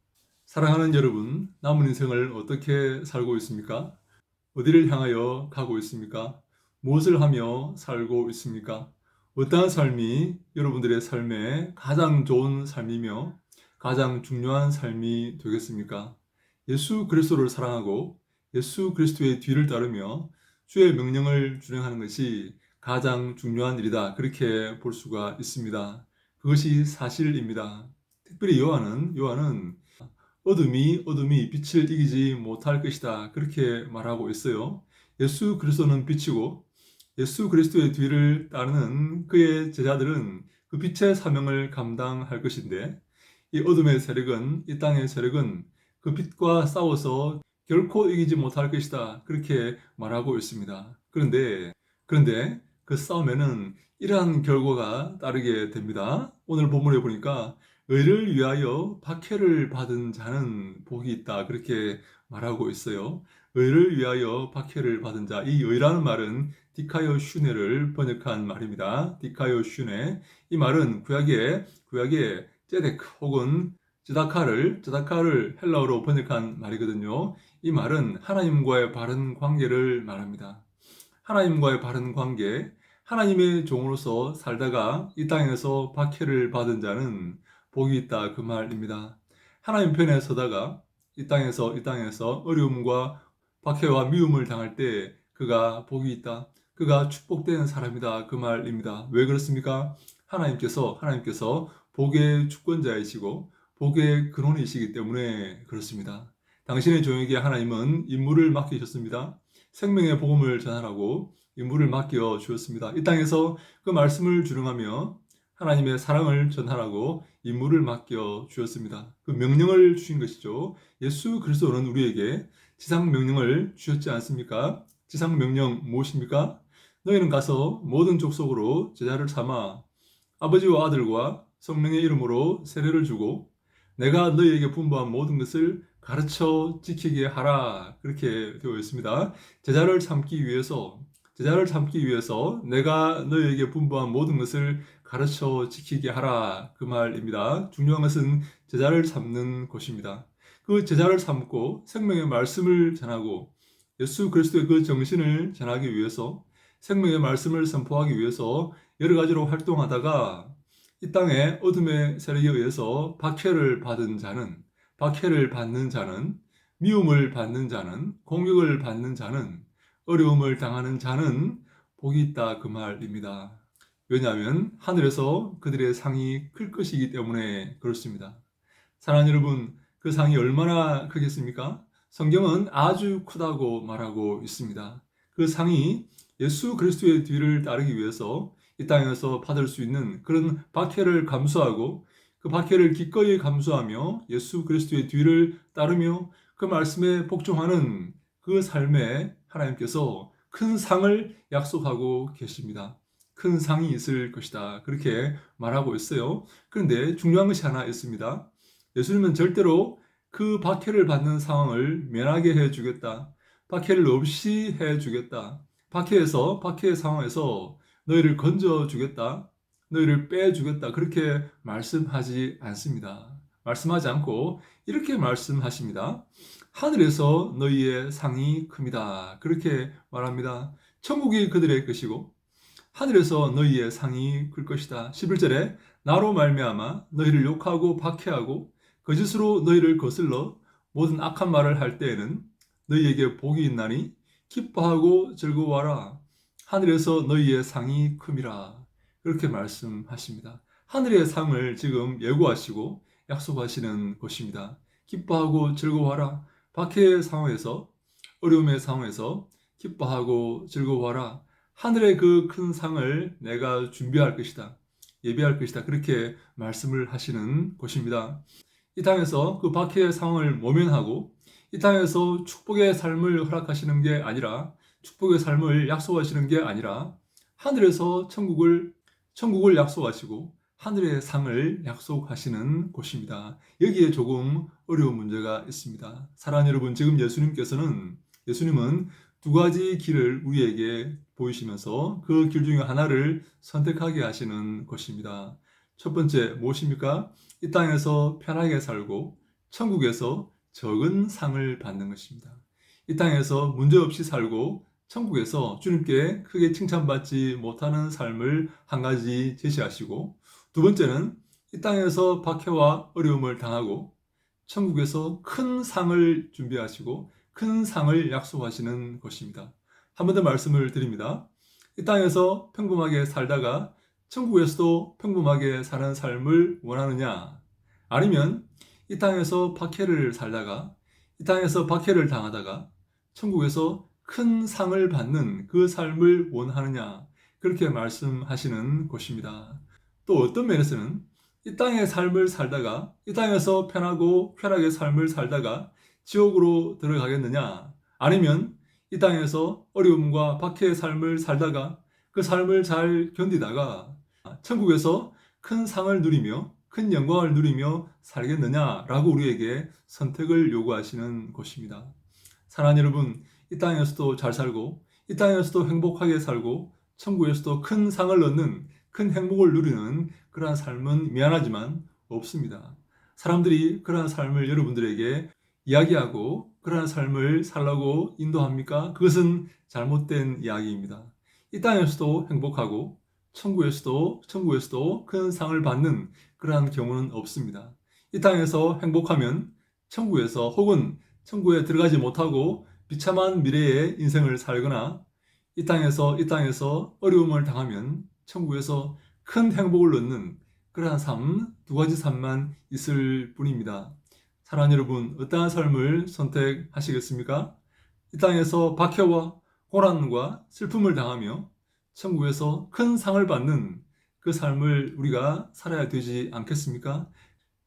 사랑하는 여러분, 남은 인생을 어떻게 살고 있습니까? 어디를 향하여 가고 있습니까? 무엇을 하며 살고 있습니까? 어떠한 삶이 여러분들의 삶에 가장 좋은 삶이며 가장 중요한 삶이 되겠습니까? 예수 그리스도를 사랑하고 예수 그리스도의 뒤를 따르며 주의 명령을 준행하는 것이 가장 중요한 일이다. 그렇게 볼 수가 있습니다. 그것이 사실입니다. 특별히 요한은 어둠이 빛을 이기지 못할 것이다. 그렇게 말하고 있어요. 예수 그리스도는 빛이고 예수 그리스도의 뒤를 따르는 그의 제자들은 그 빛의 사명을 감당할 것인데 이 어둠의 세력은 이 땅의 세력은 그 빛과 싸워서 결코 이기지 못할 것이다. 그렇게 말하고 있습니다. 그런데 그 싸움에는 이러한 결과가 따르게 됩니다. 오늘 본문에 보니까 의를 위하여 박해를 받은 자는 복이 있다. 그렇게 말하고 있어요. 의를 위하여 박해를 받은 자. 이 의라는 말은 디카요 슈네를 번역한 말입니다. 디카요 슈네. 이 말은 구약의 제데크 혹은 쯔다카를 헬라어로 번역한 말이거든요. 이 말은 하나님과의 바른 관계를 말합니다. 하나님과의 바른 관계, 하나님의 종으로서 살다가 이 땅에서 박해를 받은 자는 복이 있다 그 말입니다. 하나님 편에 서다가 이 땅에서 어려움과 박해와 미움을 당할 때 그가 복이 있다. 그가 축복된 사람이다 그 말입니다. 왜 그렇습니까? 하나님께서 복의 주권자이시고 복의 근원이시기 때문에 그렇습니다. 당신의 종에게 하나님은 임무를 맡기셨습니다. 생명의 복음을 전하라고 임무를 맡겨 주었습니다. 이 땅에서 그 말씀을 준행하며 하나님의 사랑을 전하라고 임무를 맡겨 주었습니다. 그 명령을 주신 것이죠. 예수 그리스도는 우리에게 지상 명령을 주셨지 않습니까? 지상 명령 무엇입니까? 너희는 가서 모든 족속으로 제자를 삼아 아버지와 아들과 성령의 이름으로 세례를 주고 내가 너희에게 분부한 모든 것을 가르쳐 지키게 하라. 그렇게 되어 있습니다. 제자를 삼기 위해서 내가 너희에게 분부한 모든 것을 가르쳐 지키게 하라. 그 말입니다. 중요한 것은 제자를 삼는 것입니다. 그 제자를 삼고 생명의 말씀을 전하고 예수 그리스도의 그 정신을 전하기 위해서 생명의 말씀을 선포하기 위해서 여러 가지로 활동하다가 이 땅에 어둠의 세력에 의해서 박해를 받는 자는, 미움을 받는 자는, 공격을 받는 자는, 어려움을 당하는 자는 복이 있다 그 말입니다. 왜냐하면 하늘에서 그들의 상이 클 것이기 때문에 그렇습니다. 사랑하는 여러분, 그 상이 얼마나 크겠습니까? 성경은 아주 크다고 말하고 있습니다. 그 상이 예수 그리스도의 뒤를 따르기 위해서 이 땅에서 받을 수 있는 그런 박해를 감수하고 그 박해를 기꺼이 감수하며 예수 그리스도의 뒤를 따르며 그 말씀에 복종하는 그 삶에 하나님께서 큰 상을 약속하고 계십니다. 큰 상이 있을 것이다. 그렇게 말하고 있어요. 그런데 중요한 것이 하나 있습니다. 예수님은 절대로 그 박해를 받는 상황을 면하게 해주겠다. 박해를 없이 해주겠다. 박해의 상황에서 너희를 건져주겠다. 너희를 빼주겠다. 그렇게 말씀하지 않습니다. 말씀하지 않고 이렇게 말씀하십니다. 하늘에서 너희의 상이 큽니다. 그렇게 말합니다. 천국이 그들의 것이고 하늘에서 너희의 상이 클 것이다. 11절에 나로 말미암아 너희를 욕하고 박해하고 거짓으로 너희를 거슬러 모든 악한 말을 할 때에는 너희에게 복이 있나니 기뻐하고 즐거워하라. 하늘에서 너희의 상이 큼이라. 그렇게 말씀하십니다. 하늘의 상을 지금 예고하시고 약속하시는 것입니다. 기뻐하고 즐거워하라. 박해의 상황에서, 어려움의 상황에서 기뻐하고 즐거워하라. 하늘의 그 큰 상을 내가 준비할 것이다. 예비할 것이다. 그렇게 말씀을 하시는 것입니다. 이 땅에서 그 박해의 상황을 모면하고 이 땅에서 축복의 삶을 허락하시는 게 아니라 축복의 삶을 약속하시는 게 아니라 하늘에서 천국을 약속하시고 하늘의 상을 약속하시는 곳입니다. 여기에 조금 어려운 문제가 있습니다. 사랑하는 여러분, 지금 예수님은 두 가지 길을 우리에게 보이시면서 그 길 중에 하나를 선택하게 하시는 것입니다. 첫 번째 무엇입니까? 이 땅에서 편하게 살고 천국에서 적은 상을 받는 것입니다. 이 땅에서 문제없이 살고 천국에서 주님께 크게 칭찬받지 못하는 삶을 한 가지 제시하시고 두 번째는 이 땅에서 박해와 어려움을 당하고 천국에서 큰 상을 준비하시고 큰 상을 약속하시는 것입니다. 한 번 더 말씀을 드립니다. 이 땅에서 평범하게 살다가 천국에서도 평범하게 사는 삶을 원하느냐? 아니면 이 땅에서 박해를 살다가 이 땅에서 박해를 당하다가 천국에서 큰 상을 받는 그 삶을 원하느냐? 그렇게 말씀하시는 것입니다. 또 어떤 면에서는 이 땅의 삶을 살다가 이 땅에서 편하고 쾌락의 삶을 살다가 지옥으로 들어가겠느냐? 아니면 이 땅에서 어려움과 박해의 삶을 살다가 그 삶을 잘 견디다가 천국에서 큰 상을 누리며 큰 영광을 누리며 살겠느냐라고 우리에게 선택을 요구하시는 것입니다. 사랑하는 여러분, 이 땅에서도 잘 살고 이 땅에서도 행복하게 살고 천국에서도 큰 상을 얻는 큰 행복을 누리는 그러한 삶은 미안하지만 없습니다. 사람들이 그러한 삶을 여러분들에게 이야기하고 그러한 삶을 살라고 인도합니까? 그것은 잘못된 이야기입니다. 이 땅에서도 행복하고 천국에서도 큰 상을 받는 그러한 경우는 없습니다. 이 땅에서 행복하면 천국에서 혹은 천국에 들어가지 못하고 비참한 미래의 인생을 살거나 이 땅에서 어려움을 당하면 천국에서 큰 행복을 얻는 그러한 삶, 두 가지 삶만 있을 뿐입니다. 사랑하는 여러분, 어떠한 삶을 선택하시겠습니까? 이 땅에서 박해와 고난과 슬픔을 당하며 천국에서 큰 상을 받는 그 삶을 우리가 살아야 되지 않겠습니까?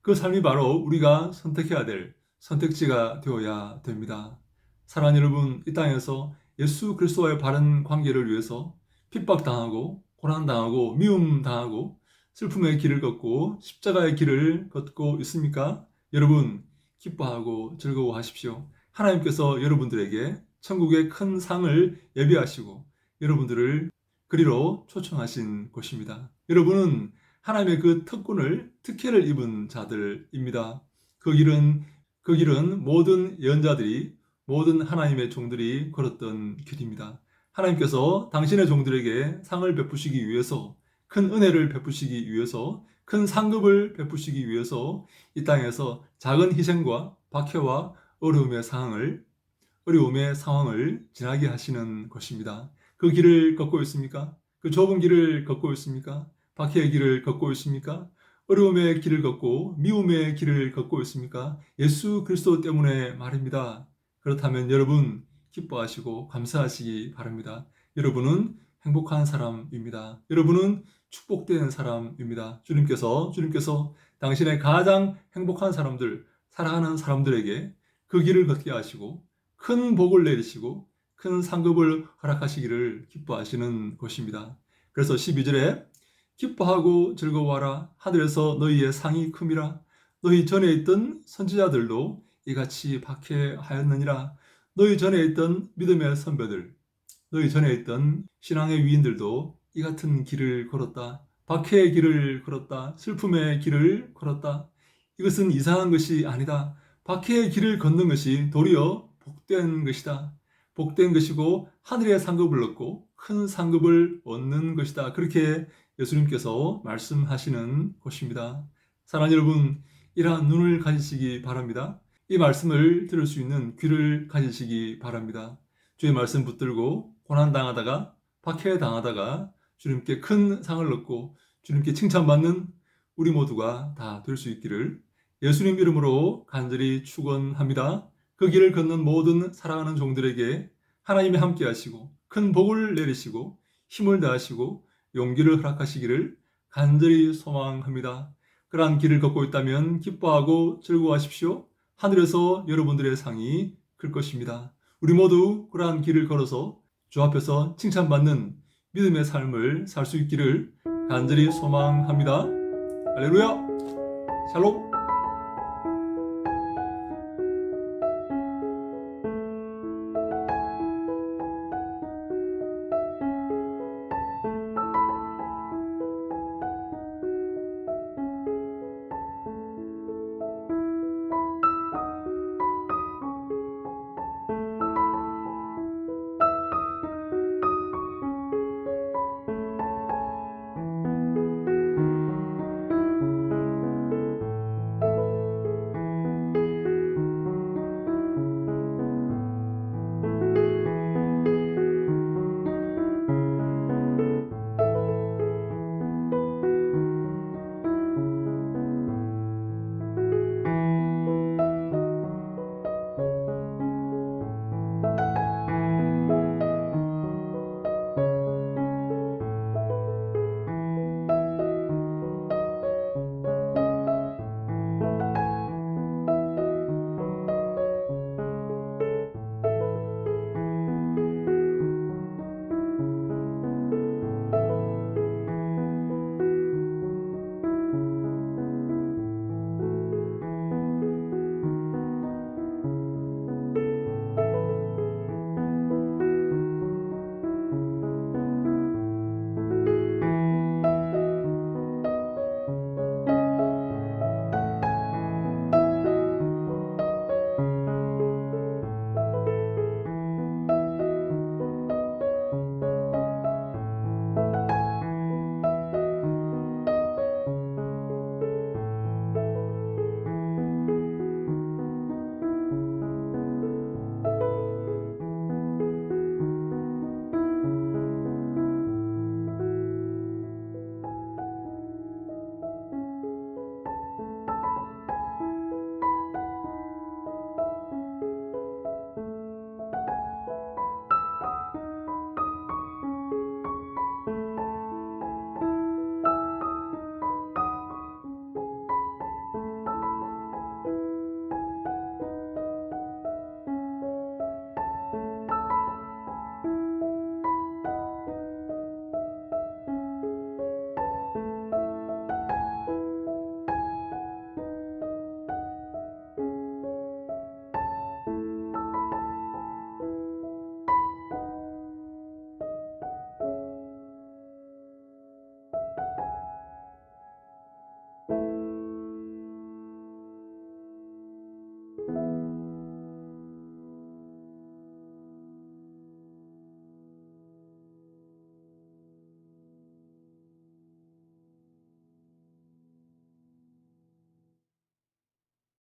그 삶이 바로 우리가 선택해야 될 선택지가 되어야 됩니다. 사랑하는 여러분, 이 땅에서 예수 그리스도와의 바른 관계를 위해서 핍박당하고 고난당하고 미움당하고 슬픔의 길을 걷고 십자가의 길을 걷고 있습니까? 여러분, 기뻐하고 즐거워하십시오. 하나님께서 여러분들에게 천국의 큰 상을 예비하시고 여러분들을 그리로 초청하신 것입니다. 여러분은 하나님의 그 특혜를 입은 자들입니다. 그 길은 모든 예언자들이 모든 하나님의 종들이 걸었던 길입니다. 하나님께서 당신의 종들에게 상을 베푸시기 위해서 큰 은혜를 베푸시기 위해서 큰 상급을 베푸시기 위해서 이 땅에서 작은 희생과 박해와 어려움의 상황을 지나게 하시는 것입니다. 그 길을 걷고 있습니까? 그 좁은 길을 걷고 있습니까? 박해의 길을 걷고 있습니까? 어려움의 길을 걷고 미움의 길을 걷고 있습니까? 예수 그리스도 때문에 말입니다. 그렇다면 여러분 기뻐하시고 감사하시기 바랍니다. 여러분은 행복한 사람입니다. 여러분은 축복된 사람입니다. 주님께서 당신의 가장 행복한 사람들, 사랑하는 사람들에게 그 길을 걷게 하시고 큰 복을 내리시고 큰 상급을 허락하시기를 기뻐하시는 것입니다. 그래서 12절에 기뻐하고 즐거워하라. 하늘에서 너희의 상이 큼이라. 너희 전에 있던 선지자들도 이같이 박해하였느니라. 너희 전에 있던 믿음의 선배들, 너희 전에 있던 신앙의 위인들도 이 같은 길을 걸었다. 박해의 길을 걸었다. 슬픔의 길을 걸었다. 이것은 이상한 것이 아니다. 박해의 길을 걷는 것이 도리어 복된 것이다. 복된 것이고 하늘의 상급을 얻고 큰 상급을 얻는 것이다. 그렇게 예수님께서 말씀하시는 것입니다. 사랑하는 여러분, 이러한 눈을 가지시기 바랍니다. 이 말씀을 들을 수 있는 귀를 가지시기 바랍니다. 주의 말씀 붙들고 고난당하다가 박해당하다가 주님께 큰 상을 얻고 주님께 칭찬받는 우리 모두가 다 될 수 있기를 예수님 이름으로 간절히 축원합니다. 그 길을 걷는 모든 사랑하는 종들에게 하나님이 함께 하시고 큰 복을 내리시고 힘을 다하시고 용기를 허락하시기를 간절히 소망합니다. 그러한 길을 걷고 있다면 기뻐하고 즐거워하십시오. 하늘에서 여러분들의 상이 클 것입니다. 우리 모두 그러한 길을 걸어서 주 앞에서 칭찬받는 믿음의 삶을 살 수 있기를 간절히 소망합니다. 할렐루야! 샬롬!